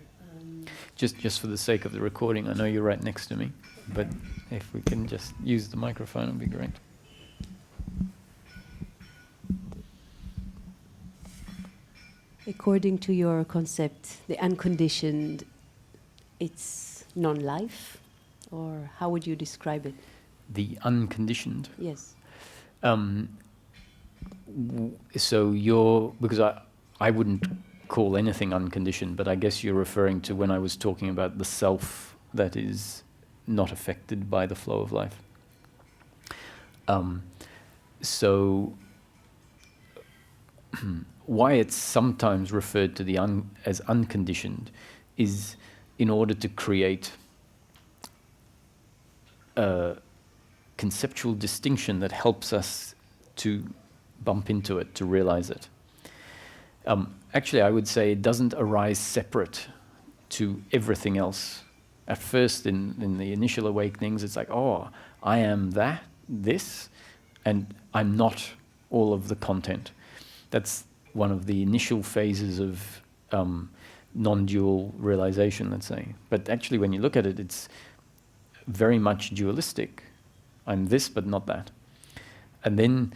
Just for the sake of the recording, I know you're right next to me, but if we can just use the microphone, it'd be great. According to your concept, the unconditioned, it's non-life, or how would you describe it? The unconditioned. Yes. So because I wouldn't call anything unconditioned, but I guess you're referring to when I was talking about the self that is not affected by the flow of life. So why it's sometimes referred to as unconditioned is in order to create a conceptual distinction that helps us to bump into it, to realize it. Actually, I would say it doesn't arise separate to everything else. At first, in the initial awakenings, it's like, oh, I am this, and I'm not all of the content. That's one of the initial phases of non-dual realization, let's say. But actually, when you look at it, it's very much dualistic. I'm this, but not that. And then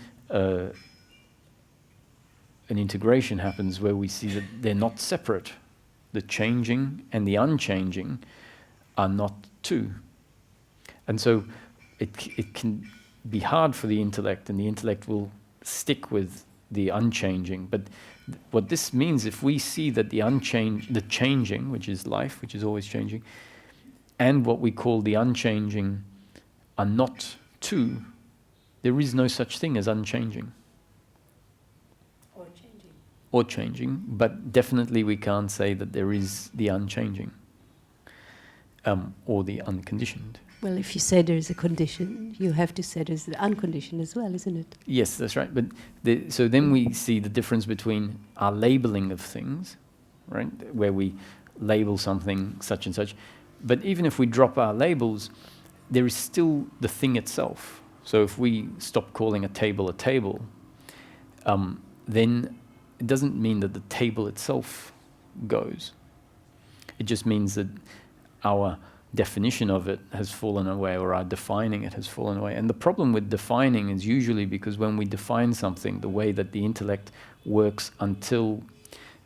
an integration happens where we see that they're not separate. The changing and the unchanging are not two. And so it can be hard for the intellect, and the intellect will stick with the unchanging. But what this means, if we see that the changing, which is life, which is always changing, and what we call the unchanging are not two, there is no such thing as unchanging. Or changing, but definitely we can't say that there is the unchanging or the unconditioned. Well, if you say there's a condition, you have to say there's the unconditioned as well, isn't it? Yes, that's right. But so then we see the difference between our labeling of things, right, where we label something such and such. But even if we drop our labels, there is still the thing itself. So if we stop calling a table, then it doesn't mean that the table itself goes. It just means that our definition of it has fallen away, or our defining it has fallen away. And the problem with defining is usually because when we define something, the way that the intellect works until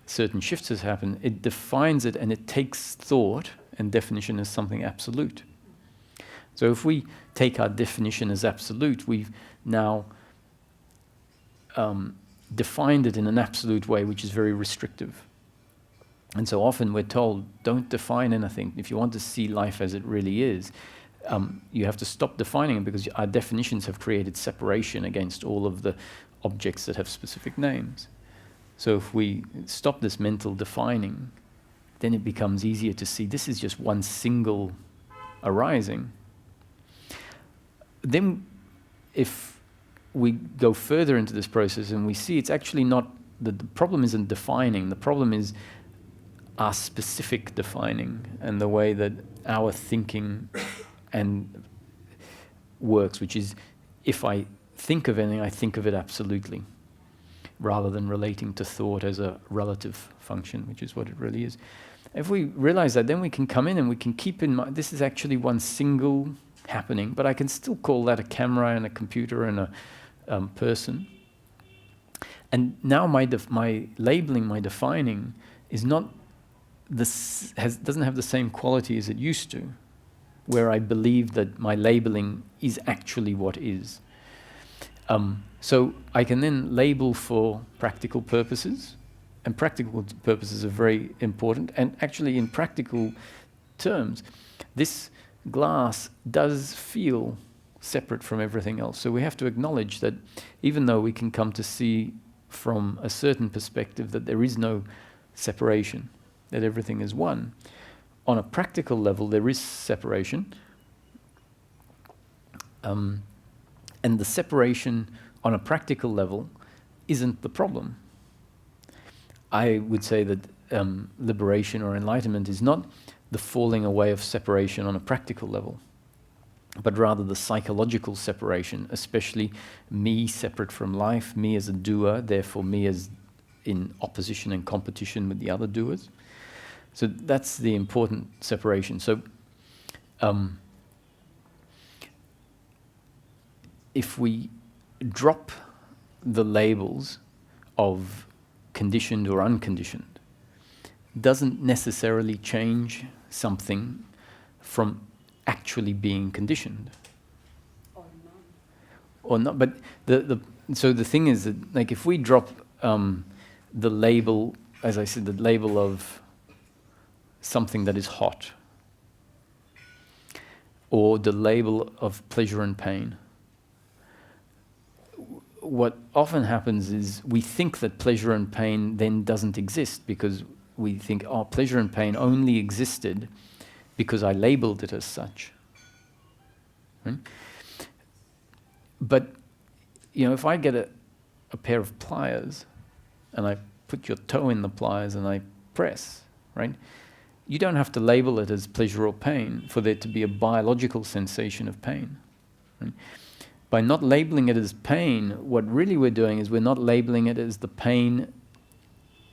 certain shifts has happened, it defines it and it takes thought and definition as something absolute. So if we take our definition as absolute, we've now defined it in an absolute way, which is very restrictive. And so often we're told, don't define anything. If you want to see life as it really is, you have to stop defining it, because our definitions have created separation against all of the objects that have specific names. So if we stop this mental defining, then it becomes easier to see this is just one single arising. Then if we go further into this process and we see it's actually not, the problem isn't defining, the problem is our specific defining and the way that our thinking and works, which is, if I think of anything, I think of it absolutely, rather than relating to thought as a relative function, which is what it really is. If we realize that, then we can come in and we can keep in mind, this is actually one single happening, but I can still call that a camera and a computer and person. And now my labeling, my defining, is not doesn't have the same quality as it used to, where I believe that my labeling is actually what is. So I can then label for practical purposes, and practical purposes are very important. And actually, in practical terms, this glass does feel separate from everything else. So we have to acknowledge that even though we can come to see from a certain perspective that there is no separation, that everything is one, on a practical level there is separation. And the separation on a practical level isn't the problem. I would say that liberation or enlightenment is not the falling away of separation on a practical level, but rather the psychological separation, especially me separate from life, me as a doer, therefore me as in opposition and competition with the other doers. So that's the important separation. So if we drop the labels of conditioned or unconditioned, doesn't necessarily change something from actually being conditioned. Or not. But so the thing is that, like, if we drop the label, as I said, the label of something that is hot, or the label of pleasure and pain, what often happens is we think that pleasure and pain then doesn't exist, because we think, oh, pleasure and pain only existed because I labeled it as such. Right? But, you know, if I get a pair of pliers and I put your toe in the pliers and I press, right? You don't have to label it as pleasure or pain for there to be a biological sensation of pain. Right? By not labeling it as pain, what really we're doing is we're not labeling it as the pain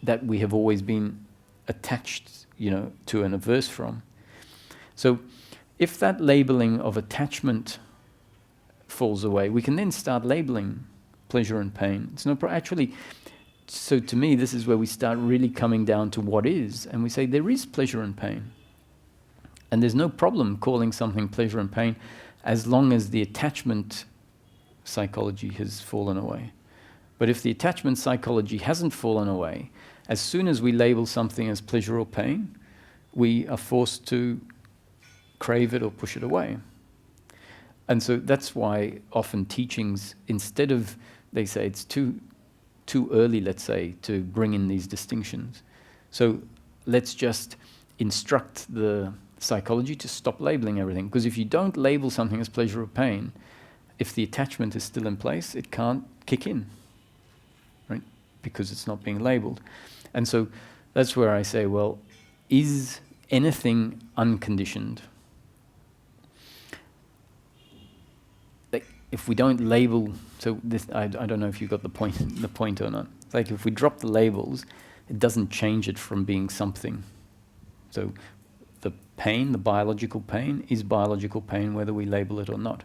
that we have always been attached, you know, to and averse from. So if that labeling of attachment falls away, we can then start labeling pleasure and pain. It's no actually, so to me, this is where we start really coming down to what is, and we say there is pleasure and pain. And there's no problem calling something pleasure and pain as long as the attachment psychology has fallen away. But if the attachment psychology hasn't fallen away, as soon as we label something as pleasure or pain, we are forced to crave it or push it away. And so that's why often teachings, instead of, they say it's too early, let's say, to bring in these distinctions. So let's just instruct the psychology to stop labeling everything. Because if you don't label something as pleasure or pain, if the attachment is still in place, it can't kick in, right? Because it's not being labeled. And so that's where I say, well, is anything unconditioned? Like, if we don't label, so this, I don't know if you got the point or not. It's like if we drop the labels, it doesn't change it from being something. So the pain, the biological pain, is biological pain whether we label it or not.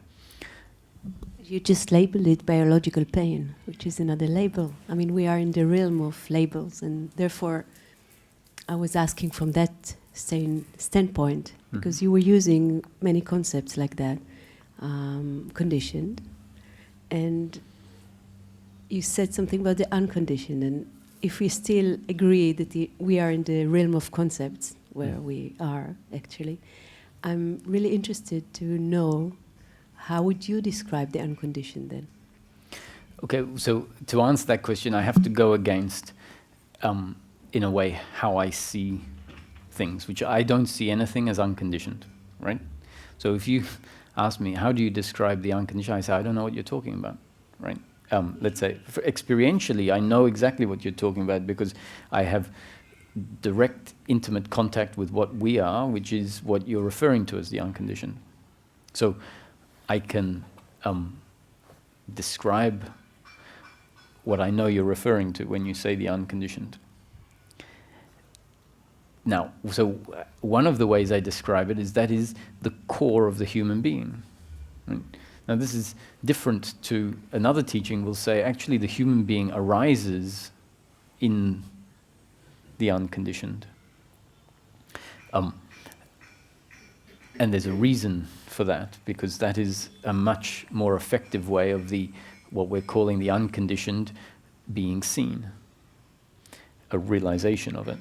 You just labeled it biological pain, which is another label. I mean, we are in the realm of labels, and therefore I was asking from that standpoint, because you were using many concepts like that, conditioned, and you said something about the unconditioned, and if we still agree that we are in the realm of concepts, where we are actually, I'm really interested to know, how would you describe the unconditioned then? Okay, so to answer that question, I have to go against, in a way, how I see things, which I don't see anything as unconditioned, right? So if you ask me, how do you describe the unconditioned? I say, I don't know what you're talking about, right? Let's say, experientially, I know exactly what you're talking about because I have direct, intimate contact with what we are, which is what you're referring to as the unconditioned. So I can describe what I know you're referring to when you say the unconditioned. Now, so one of the ways I describe it is that is the core of the human being. Right? Now this is different to another teaching will say actually the human being arises in the unconditioned. And there's a reason for that, because that is a much more effective way of what we're calling the unconditioned being seen, a realization of it.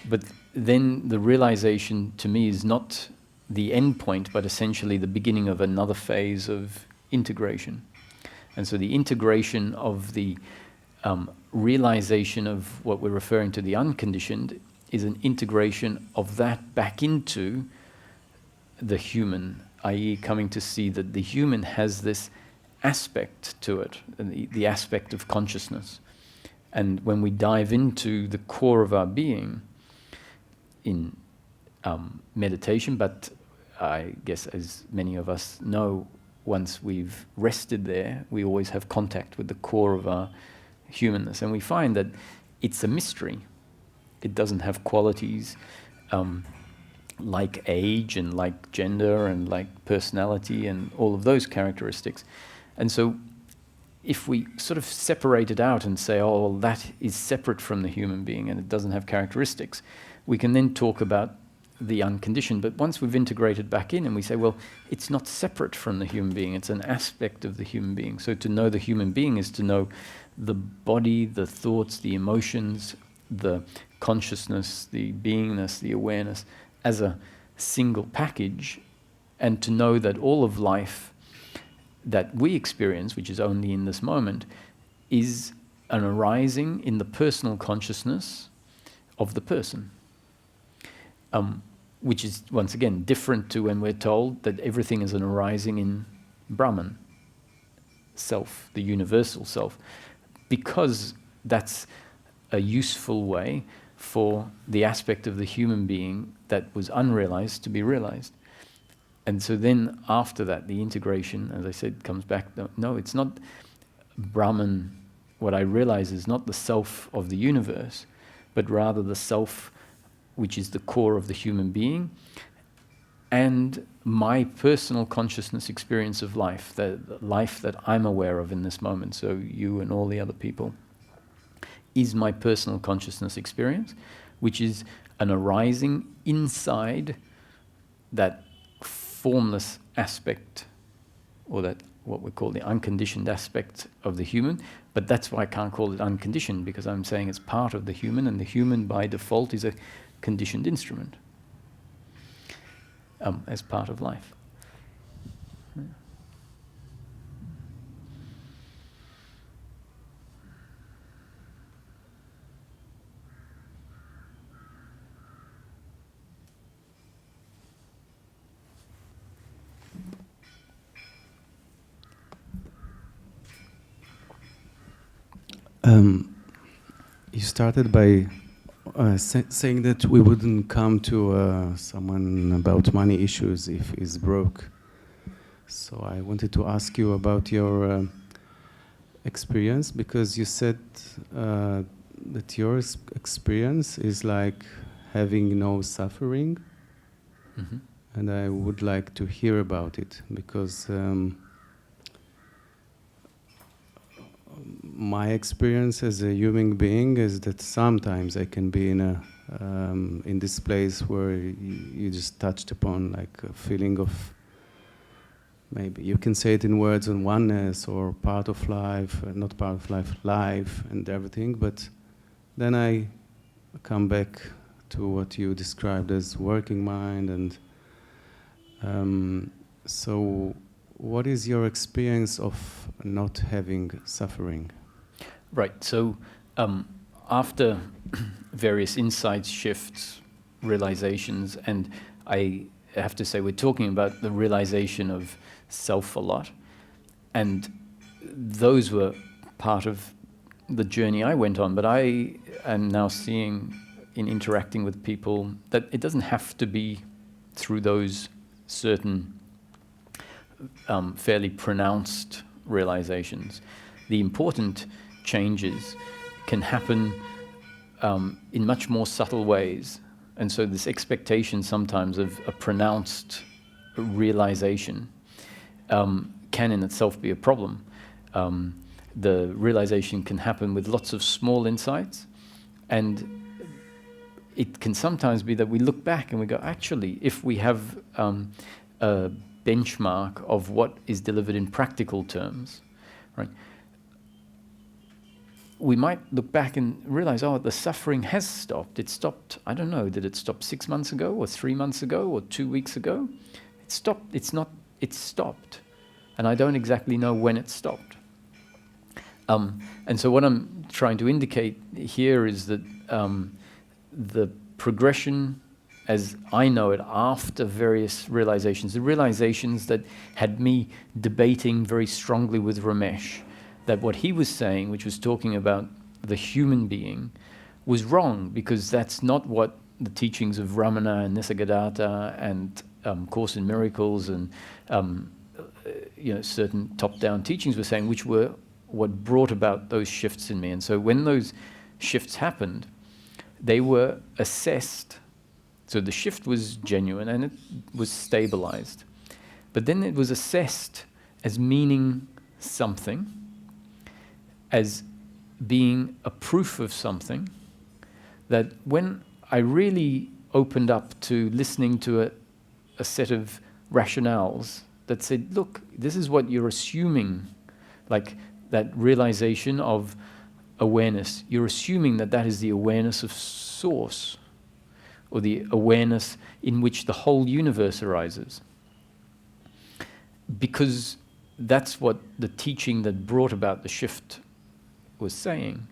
But then the realization to me is not the end point, but essentially the beginning of another phase of integration. And so the integration of the realization of what we're referring to the unconditioned is an integration of that back into the human, i.e. coming to see that the human has this aspect to it, the aspect of consciousness. And when we dive into the core of our being in meditation, but I guess as many of us know, once we've rested there, we always have contact with the core of our humanness. And we find that it's a mystery. It doesn't have qualities like age and like gender and like personality and all of those characteristics. And so if we sort of separate it out and say, oh, well, that is separate from the human being and it doesn't have characteristics, we can then talk about the unconditioned. But once we've integrated back in and we say, well, it's not separate from the human being, it's an aspect of the human being. So to know the human being is to know the body, the thoughts, the emotions, the consciousness, the beingness, the awareness as a single package, and to know that all of life that we experience, which is only in this moment, is an arising in the personal consciousness of the person. Which is, once again, different to when we're told that everything is an arising in Brahman, self, the universal self, because that's a useful way for the aspect of the human being that was unrealized to be realized. And so then after that, the integration, as I said, comes back, no, it's not Brahman. What I realize is not the self of the universe, but rather the self which is the core of the human being, and my personal consciousness experience of life, the life that I'm aware of in this moment, so you and all the other people, is my personal consciousness experience, which is an arising inside that formless aspect, or that what we call the unconditioned aspect of the human. But that's why I can't call it unconditioned, because I'm saying it's part of the human, and the human by default is a conditioned instrument as part of life. You started by saying that we wouldn't come to someone about money issues if he's broke. So I wanted to ask you about your experience, because you said that your experience is like having no suffering. Mm-hmm. And I would like to hear about it, because my experience as a human being is that sometimes I can be in this place where you just touched upon, like a feeling of, maybe you can say it in words, on oneness or part of life, not part of life, life and everything. But then I come back to what you described as working mind. And so what is your experience of not having suffering? Right, so after various insights, shifts, realizations, and I have to say we're talking about the realization of self a lot, and those were part of the journey I went on, but I am now seeing in interacting with people that it doesn't have to be through those certain fairly pronounced realizations. The important changes can happen in much more subtle ways. And so this expectation sometimes of a pronounced realization can in itself be a problem. The realization can happen with lots of small insights, and it can sometimes be that we look back and we go, actually, if we have a benchmark of what is delivered in practical terms, right? We might look back and realize, oh, the suffering has stopped. It stopped, I don't know, did it stop 6 months ago or 3 months ago or 2 weeks ago? It stopped, it stopped. And I don't exactly know when it stopped. And so what I'm trying to indicate here is that the progression, as I know it, after various realizations, the realizations that had me debating very strongly with Ramesh, that what he was saying, which was talking about the human being, was wrong, because that's not what the teachings of Ramana and Nisargadatta and Course in Miracles and certain top-down teachings were saying, which were what brought about those shifts in me. And so when those shifts happened, they were assessed. So the shift was genuine and it was stabilized. But then it was assessed as meaning something, as being a proof of something, that when I really opened up to listening to a set of rationales that said, look, this is what you're assuming, like that realization of awareness. You're assuming that that is the awareness of source, or the awareness in which the whole universe arises. Because that's what the teaching that brought about the shift was saying.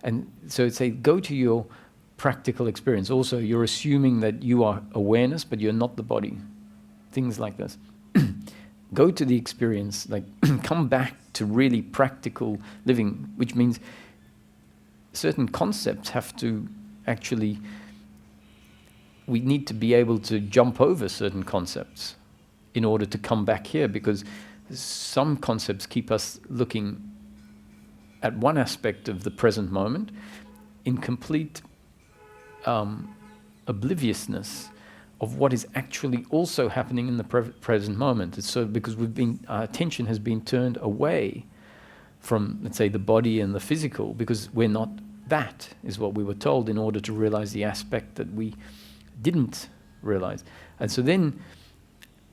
And so it's go to your practical experience. Also, you're assuming that you are awareness, but you're not the body. Things like this. Go to the experience, like come back to really practical living, which means certain concepts have to actually, we need to be able to jump over certain concepts in order to come back here, because some concepts keep us looking at one aspect of the present moment in complete obliviousness of what is actually also happening in the present moment. It's so because our attention has been turned away from, let's say, the body and the physical, because we're not that, is what we were told, in order to realize the aspect that we didn't realize. And so then,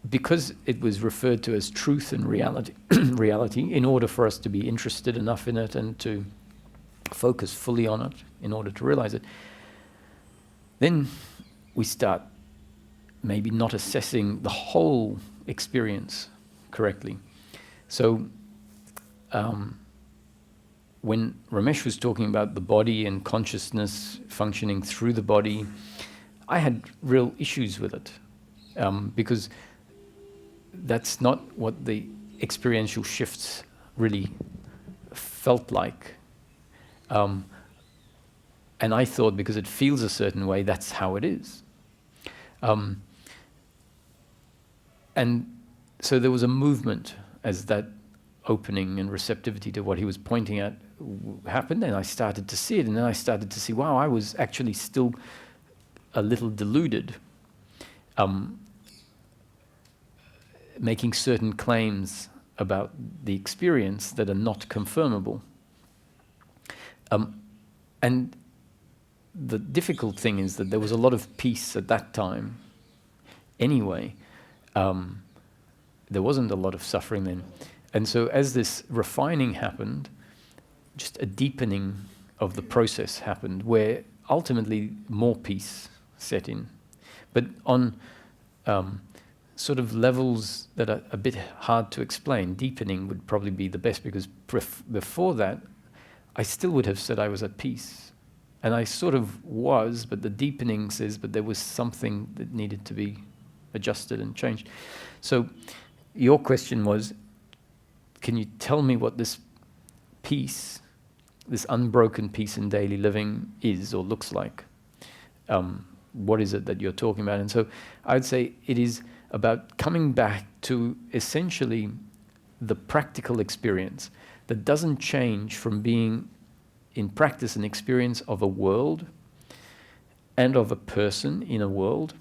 because it was referred to as truth and reality, in order for us to be interested enough in it and to focus fully on it in order to realize it, then we start maybe not assessing the whole experience correctly. So when Ramesh was talking about the body and consciousness functioning through the body, I had real issues with it, because that's not what the experiential shifts really felt like. And I thought because it feels a certain way, that's how it is. And so there was a movement as that opening and receptivity to what he was pointing at happened, and I started to see it, and then I started to see, wow, I was actually still a little deluded, making certain claims about the experience that are not confirmable. And the difficult thing is that there was a lot of peace at that time anyway. There wasn't a lot of suffering then. And so as this refining happened, just a deepening of the process happened, where ultimately more peace set in. But on sort of levels that are a bit hard to explain, deepening would probably be the best, because before that, I still would have said I was at peace. And I sort of was, but the deepening says, but there was something that needed to be adjusted and changed. So your question was, can you tell me what this peace, this unbroken peace in daily living is or looks like? What is it that you're talking about? And so I'd say it is about coming back to essentially the practical experience that doesn't change from being in practice an experience of a world and of a person in a world,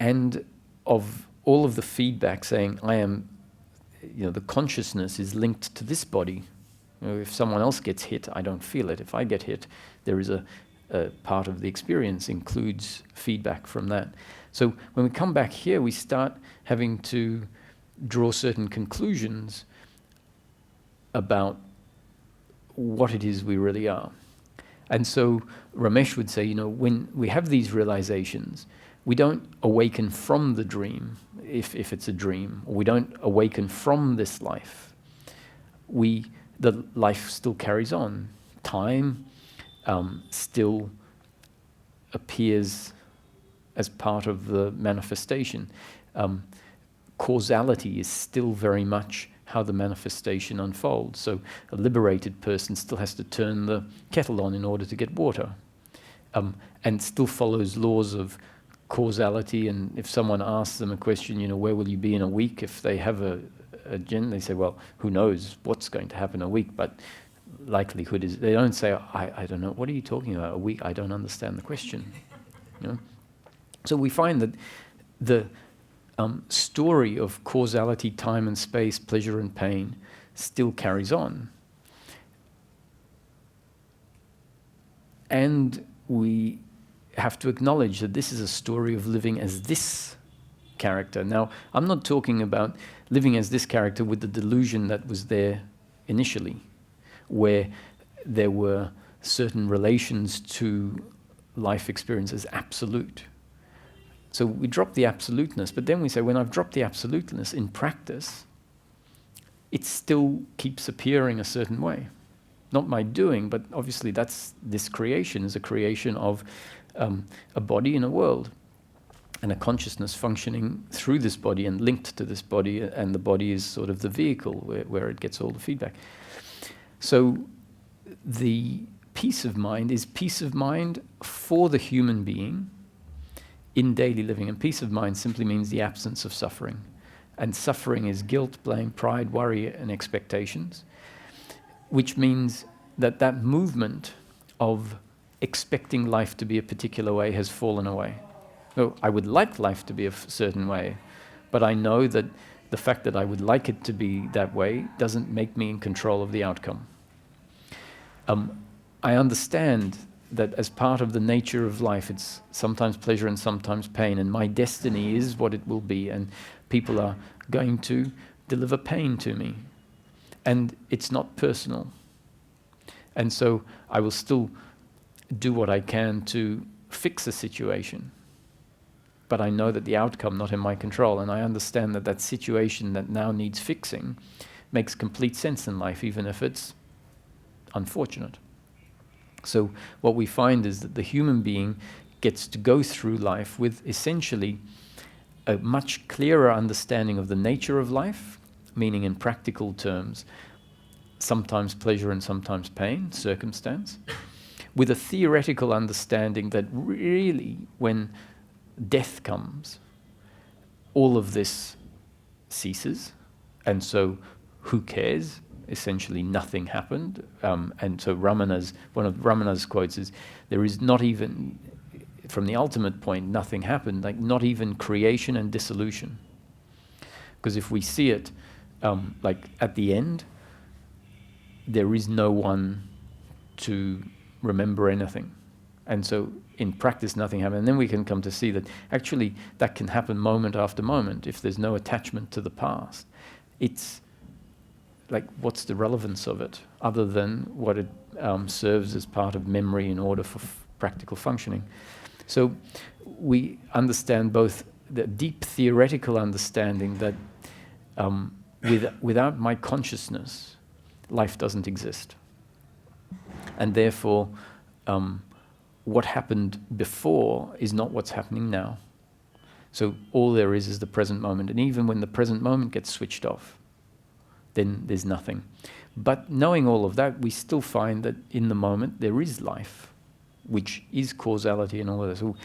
and of all of the feedback saying, I am, the consciousness is linked to this body. If someone else gets hit, I don't feel it. If I get hit, there is a part of the experience includes feedback from that. So when we come back here, we start having to draw certain conclusions about what it is we really are. And so Ramesh would say, when we have these realizations, we don't awaken from the dream, if it's a dream, or we don't awaken from this life. The life still carries on. Time still appears as part of the manifestation. Causality is still very much how the manifestation unfolds. So a liberated person still has to turn the kettle on in order to get water, and still follows laws of causality. And if someone asks them a question, where will you be in a week? If they have a gen, they say, well, who knows what's going to happen in a week, but likelihood is, they don't say, I don't know, what are you talking about, a week? I don't understand the question. So we find that the story of causality, time and space, pleasure and pain still carries on. And we have to acknowledge that this is a story of living as this character. Now, I'm not talking about living as this character with the delusion that was there initially, where there were certain relations to life experience as absolute. So we drop the absoluteness, but then we say, when I've dropped the absoluteness in practice, it still keeps appearing a certain way. Not my doing, but obviously this creation is a creation of a body in a world, and a consciousness functioning through this body and linked to this body, and the body is sort of the vehicle where it gets all the feedback. So the peace of mind is peace of mind for the human being in daily living. And peace of mind simply means the absence of suffering. And suffering is guilt, blame, pride, worry, and expectations, which means that movement of expecting life to be a particular way has fallen away. So I would like life to be a certain way, but I know that the fact that I would like it to be that way doesn't make me in control of the outcome. I understand that as part of the nature of life, it's sometimes pleasure and sometimes pain, and my destiny is what it will be, and people are going to deliver pain to me, and it's not personal. And so I will still do what I can to fix a situation, but I know that the outcome not in my control, and I understand that that situation that now needs fixing makes complete sense in life, even if it's unfortunate. So what we find is that the human being gets to go through life with essentially a much clearer understanding of the nature of life, meaning in practical terms, sometimes pleasure and sometimes pain, circumstance, with a theoretical understanding that really when death comes, all of this ceases, and so who cares? Essentially nothing happened. And so one of Ramana's quotes is, there is not even, from the ultimate point, nothing happened, like not even creation and dissolution. Because if we see it, like at the end, there is no one to remember anything. And so in practice, nothing happened. And then we can come to see that actually that can happen moment after moment if there's no attachment to the past. It's like, what's the relevance of it other than what it serves as part of memory in order for practical functioning? So we understand both the deep theoretical understanding that without my consciousness, life doesn't exist. And therefore, what happened before is not what's happening now. So all there is the present moment. And even when the present moment gets switched off, then there's nothing. But knowing all of that, we still find that in the moment there is life, which is causality and all of this. So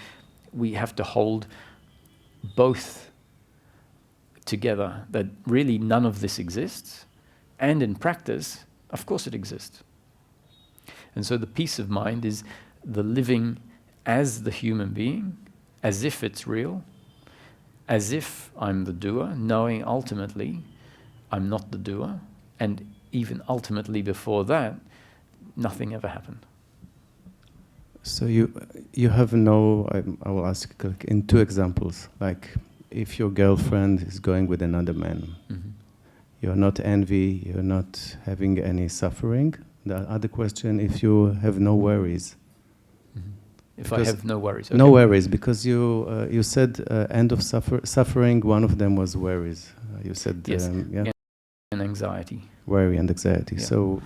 we have to hold both together, that really none of this exists, and in practice, of course it exists. And so the peace of mind is the living as the human being, as if it's real, as if I'm the doer, knowing ultimately I'm not the doer, and even ultimately before that, nothing ever happened. So you have no, I will ask like, in two examples, like if your girlfriend is going with another man, you're not envy, you're not having any suffering. The other question, if you have no worries. If I have no worries. Okay. No worries, because you said end of suffering, one of them was worries. You said, yes, yeah. And anxiety. Worry and anxiety. Yeah. So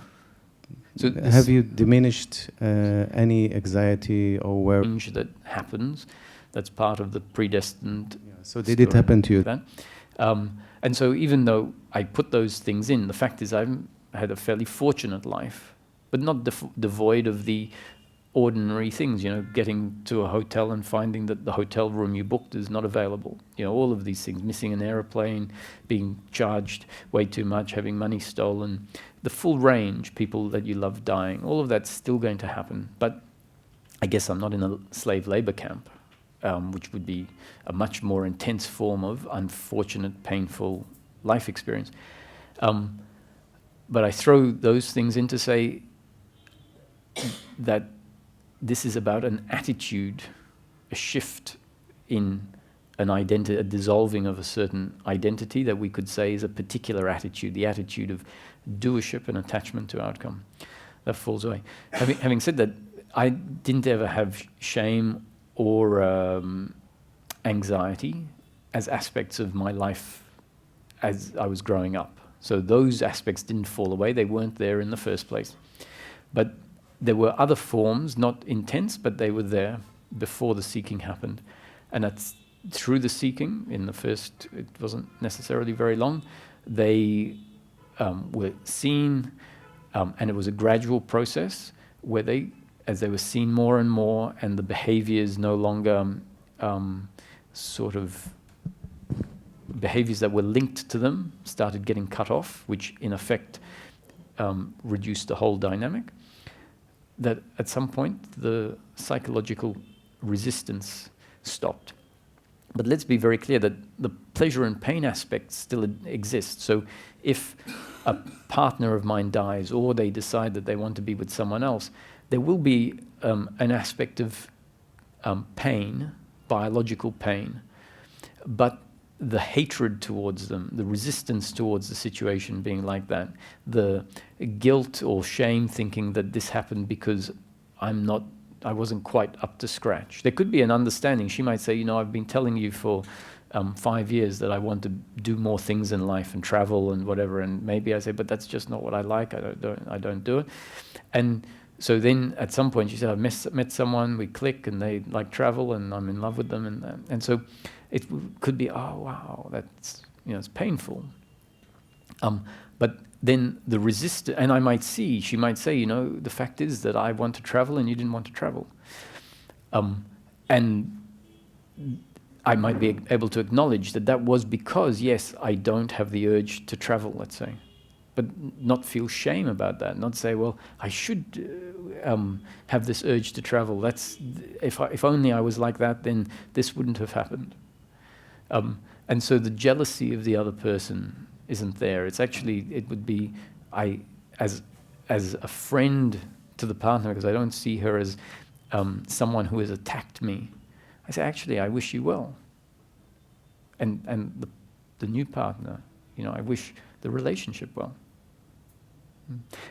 have you diminished any anxiety or worry? Change that happens, that's part of the predestined. Yeah. So did it happen to you? That. And so even though I put those things in, the fact is I've had a fairly fortunate life, but not devoid of the ordinary things, you know, getting to a hotel and finding that the hotel room you booked is not available. You know, all of these things, missing an airplane, being charged way too much, having money stolen, the full range, people that you love dying, all of that's still going to happen. But I guess I'm not in a slave labor camp, which would be a much more intense form of unfortunate, painful life experience. But I throw those things in to say that this is about an attitude, a shift in an identity, a dissolving of a certain identity that we could say is a particular attitude, the attitude of doership and attachment to outcome. That falls away. Having said that, I didn't ever have shame or anxiety as aspects of my life as I was growing up. So those aspects didn't fall away. They weren't there in the first place. But there were other forms, not intense, but they were there before the seeking happened. And that's through the seeking, in the first, it wasn't necessarily very long, they were seen, and it was a gradual process where they, as they were seen more and more, and the behaviors no longer sort of behaviors that were linked to them started getting cut off, which in effect reduced the whole dynamic. That at some point the psychological resistance stopped. But let's be very clear that the pleasure and pain aspect still exists. So if a partner of mine dies or they decide that they want to be with someone else, there will be an aspect of pain, biological pain, but the hatred towards them, the resistance towards the situation being like that, the guilt or shame thinking that this happened because I wasn't quite up to scratch. There could be an understanding. She might say, you know, I've been telling you for 5 years that I want to do more things in life and travel and whatever, and maybe I say, but that's just not what I like. I don't do it. And so then at some point she said, I've met someone, we click, and they like travel, and I'm in love with them, and so it could be, oh wow, that's, you know, it's painful. But then the resistance, and she might say, you know, the fact is that I want to travel and you didn't want to travel. And I might be able to acknowledge that that was because, yes, I don't have the urge to travel, let's say. But not feel shame about that, not say, well, I should have this urge to travel. That's, if only I was like that, then this wouldn't have happened. And so the jealousy of the other person isn't there. It's actually, it would be, as a friend to the partner, because I don't see her as someone who has attacked me. I say, actually, I wish you well. And the new partner, you know, I wish the relationship well.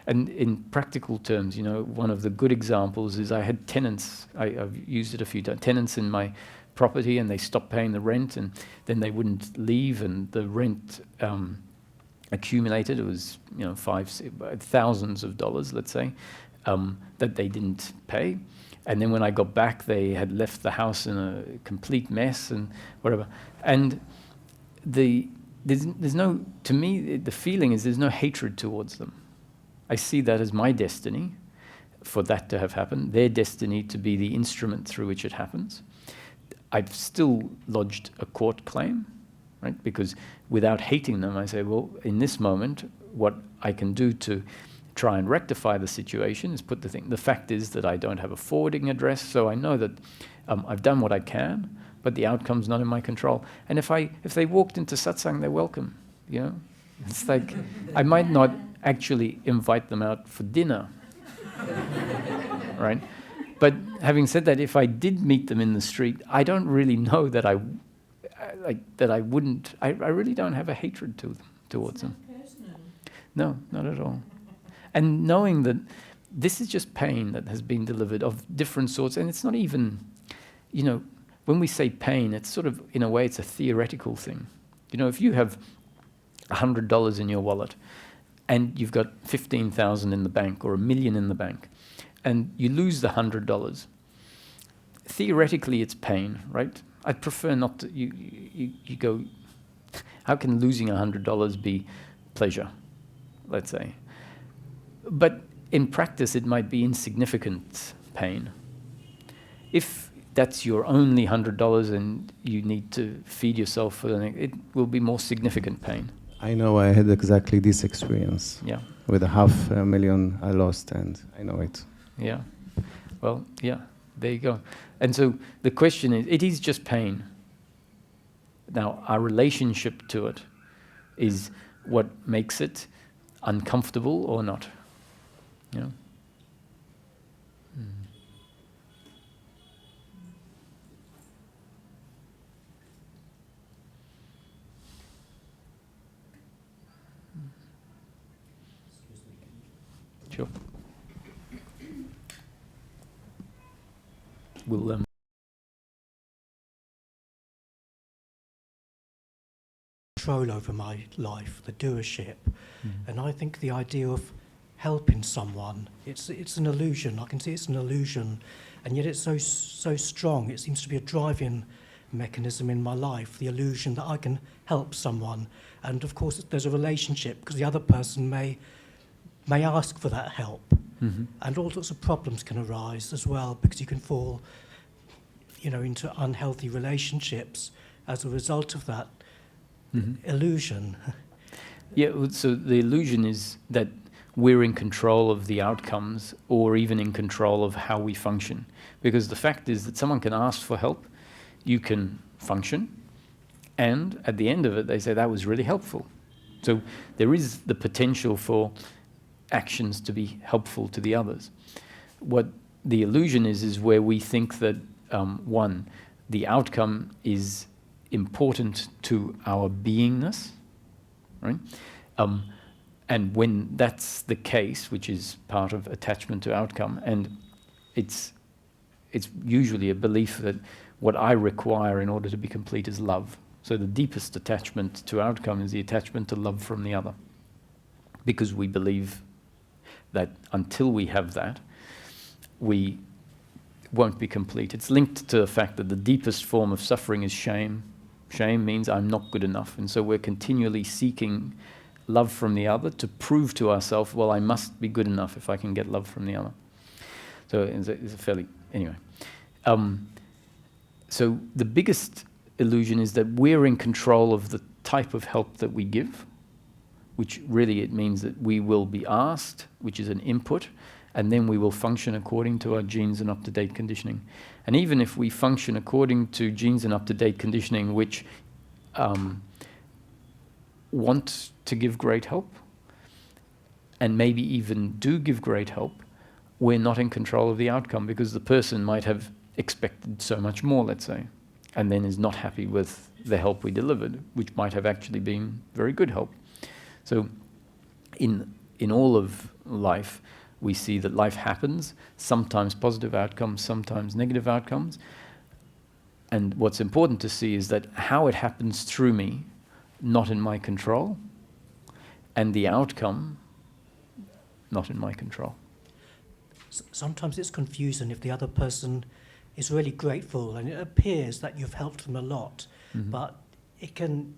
And in practical terms, you know, one of the good examples is I had tenants, I've used it a few times, tenants in my property, and they stopped paying the rent, and then they wouldn't leave, and the rent accumulated. It was, you know, thousands of dollars, let's say, that they didn't pay. And then when I got back, they had left the house in a complete mess and whatever. And there's no, to me, the feeling is there's no hatred towards them. I see that as my destiny for that to have happened, their destiny to be the instrument through which it happens. I've still lodged a court claim, right? Because without hating them, I say, well, in this moment, what I can do to try and rectify the situation is put the thing. The fact is that I don't have a forwarding address, so I know that I've done what I can, but the outcome's not in my control. And if they walked into satsang, they're welcome, you know? It's like, I might not actually invite them out for dinner, right? But having said that, if I did meet them in the street, I don't really know that I wouldn't, I really don't have a hatred towards them. No, not at all. And knowing that this is just pain that has been delivered of different sorts, and it's not even, you know, when we say pain, it's sort of, in a way, it's a theoretical thing. You know, if you have $100 in your wallet, and you've got 15,000 in the bank, or $1 million in the bank, and you lose the $100, theoretically it's pain, right? I'd prefer not to, you go, how can losing $100 be pleasure, let's say? But in practice, it might be insignificant pain. If that's your only $100 and you need to feed yourself for the next, it will be more significant pain. I know I had exactly this experience. Yeah. With $500,000 I lost, and I know it. Yeah. Well, yeah, there you go. And so the question is, it is just pain. Now, our relationship to it is what makes it uncomfortable or not. You know? Sure. We'll control over my life, the doership, and I think the idea of helping someone, it's an illusion. I can see it's an illusion, and yet it's so strong. It seems to be a driving mechanism in my life, the illusion that I can help someone, and of course there's a relationship because the other person may ask for that help, and all sorts of problems can arise as well because you can fall, you know, into unhealthy relationships as a result of that illusion. Yeah, so the illusion is that we're in control of the outcomes or even in control of how we function. Because the fact is that someone can ask for help, you can function, and at the end of it they say that was really helpful. So there is the potential for actions to be helpful to the others. What the illusion is where we think that, one, the outcome is important to our beingness, right? And when that's the case, which is part of attachment to outcome, and it's usually a belief that what I require in order to be complete is love. So the deepest attachment to outcome is the attachment to love from the other. Because we believe that until we have that, we won't be complete. It's linked to the fact that the deepest form of suffering is shame. Shame means I'm not good enough, and so we're continually seeking love from the other to prove to ourselves, well, I must be good enough if I can get love from the other. So it's a fairly, anyway. So the biggest illusion is that we're in control of the type of help that we give, which really it means that we will be asked, which is an input, and then we will function according to our genes and up-to-date conditioning. And even if we function according to genes and up-to-date conditioning, which want to give great help, and maybe even do give great help, we're not in control of the outcome because the person might have expected so much more, let's say, and then is not happy with the help we delivered, which might have actually been very good help. So in all of life, we see that life happens, sometimes positive outcomes, sometimes negative outcomes. And what's important to see is that how it happens through me, not in my control, and the outcome, not in my control. Sometimes it's confusing if the other person is really grateful and it appears that you've helped them a lot, but it can,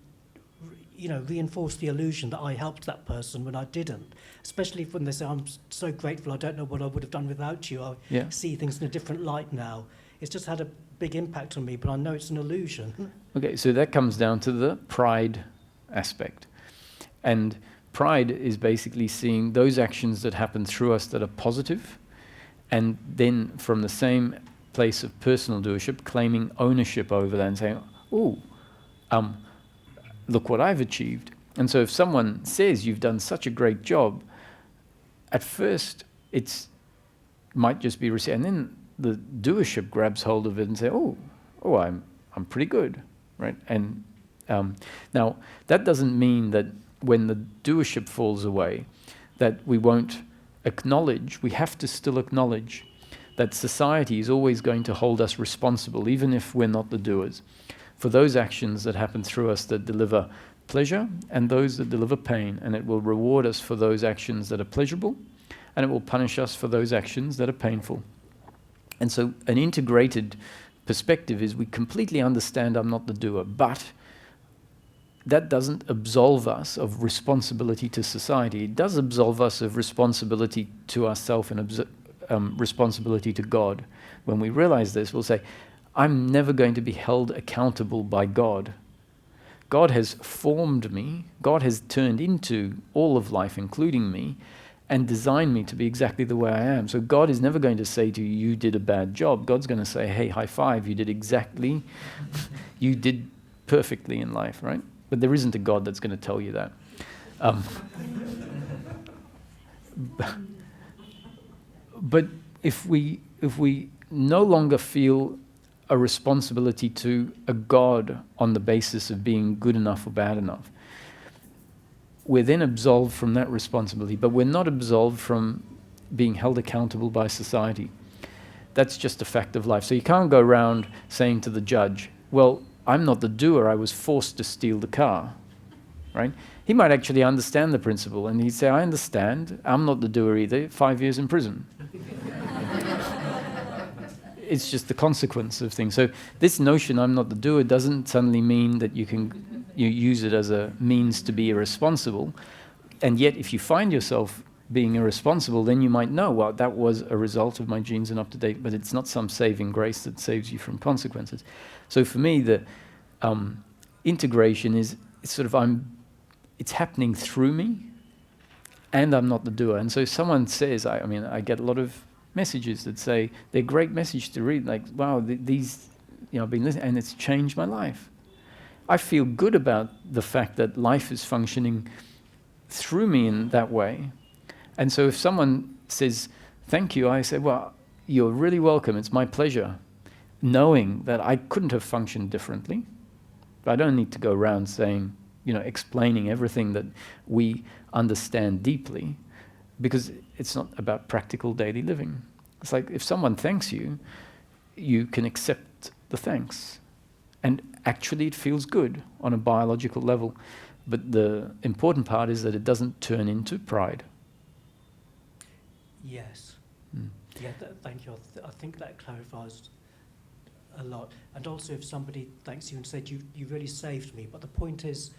you know, reinforce the illusion that I helped that person when I didn't. Especially when they say, I'm so grateful, I don't know what I would have done without you. I see things in a different light now. It's just had a big impact on me, but I know it's an illusion. Okay, so that comes down to the pride aspect. And pride is basically seeing those actions that happen through us that are positive, and then from the same place of personal doership, claiming ownership over that and saying, "Oh, look what I've achieved." And so if someone says you've done such a great job, at first it's might just be received, and then the doership grabs hold of it and say, "Oh, I'm pretty good," right? And now that doesn't mean that when the doership falls away, that we won't acknowledge. We have to still acknowledge that society is always going to hold us responsible, even if we're not the doers, for those actions that happen through us that deliver pleasure and those that deliver pain, and it will reward us for those actions that are pleasurable, and it will punish us for those actions that are painful. And so an integrated perspective is we completely understand I'm not the doer, but that doesn't absolve us of responsibility to society. It does absolve us of responsibility to ourselves and responsibility to God. When we realize this, we'll say, I'm never going to be held accountable by God. God has formed me, God has turned into all of life, including me, and designed me to be exactly the way I am. So God is never going to say to you, you did a bad job. God's going to say, hey, high five, you did exactly, you did perfectly in life, right? But there isn't a God that's going to tell you that. But if we no longer feel a responsibility to a God on the basis of being good enough or bad enough, we're then absolved from that responsibility, but we're not absolved from being held accountable by society. That's just a fact of life. So you can't go around saying to the judge, well, I'm not the doer, I was forced to steal the car, right? He might actually understand the principle, and he'd say, I understand, I'm not the doer either, 5 years in prison. It's just the consequence of things. So this notion, I'm not the doer, doesn't suddenly mean that you use it as a means to be irresponsible. And yet, if you find yourself being irresponsible, then you might know, well, that was a result of my genes and up to date, but it's not some saving grace that saves you from consequences. So for me, the integration is sort of it's happening through me, and I'm not the doer. And so someone says, I get a lot of messages that say they're great message to read, like, wow, these, I've been listening, and it's changed my life. I feel good about the fact that life is functioning through me in that way. And so if someone says, thank you, I say, well, you're really welcome, it's my pleasure, knowing that I couldn't have functioned differently. But I don't need to go around saying, explaining everything that we understand deeply, because it's not about practical daily living. It's like if someone thanks you, you can accept the thanks. And actually it feels good on a biological level. But the important part is that it doesn't turn into pride. Yes. Yeah, thank you. I think that clarifies a lot. And also if somebody thanks you and said, you really saved me, but the point is,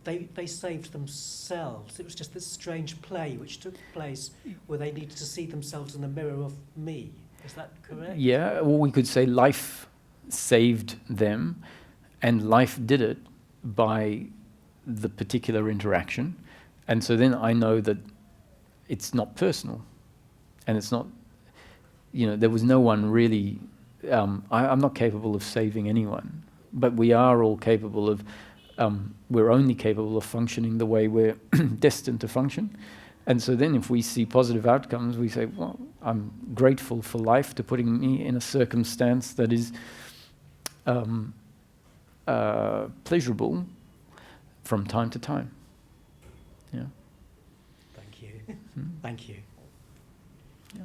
they saved themselves. It was just this strange play which took place where they needed to see themselves in the mirror of me. Is that correct? Yeah, or we could say life saved them, and life did it by the particular interaction. And so then I know that it's not personal. And it's not, there was no one really, I'm not capable of saving anyone, but we are all capable of, we're only capable of functioning the way we're destined to function. And so then if we see positive outcomes, we say, well, I'm grateful for life to putting me in a circumstance that is pleasurable from time to time. Yeah. Thank you. Thank you. Yeah.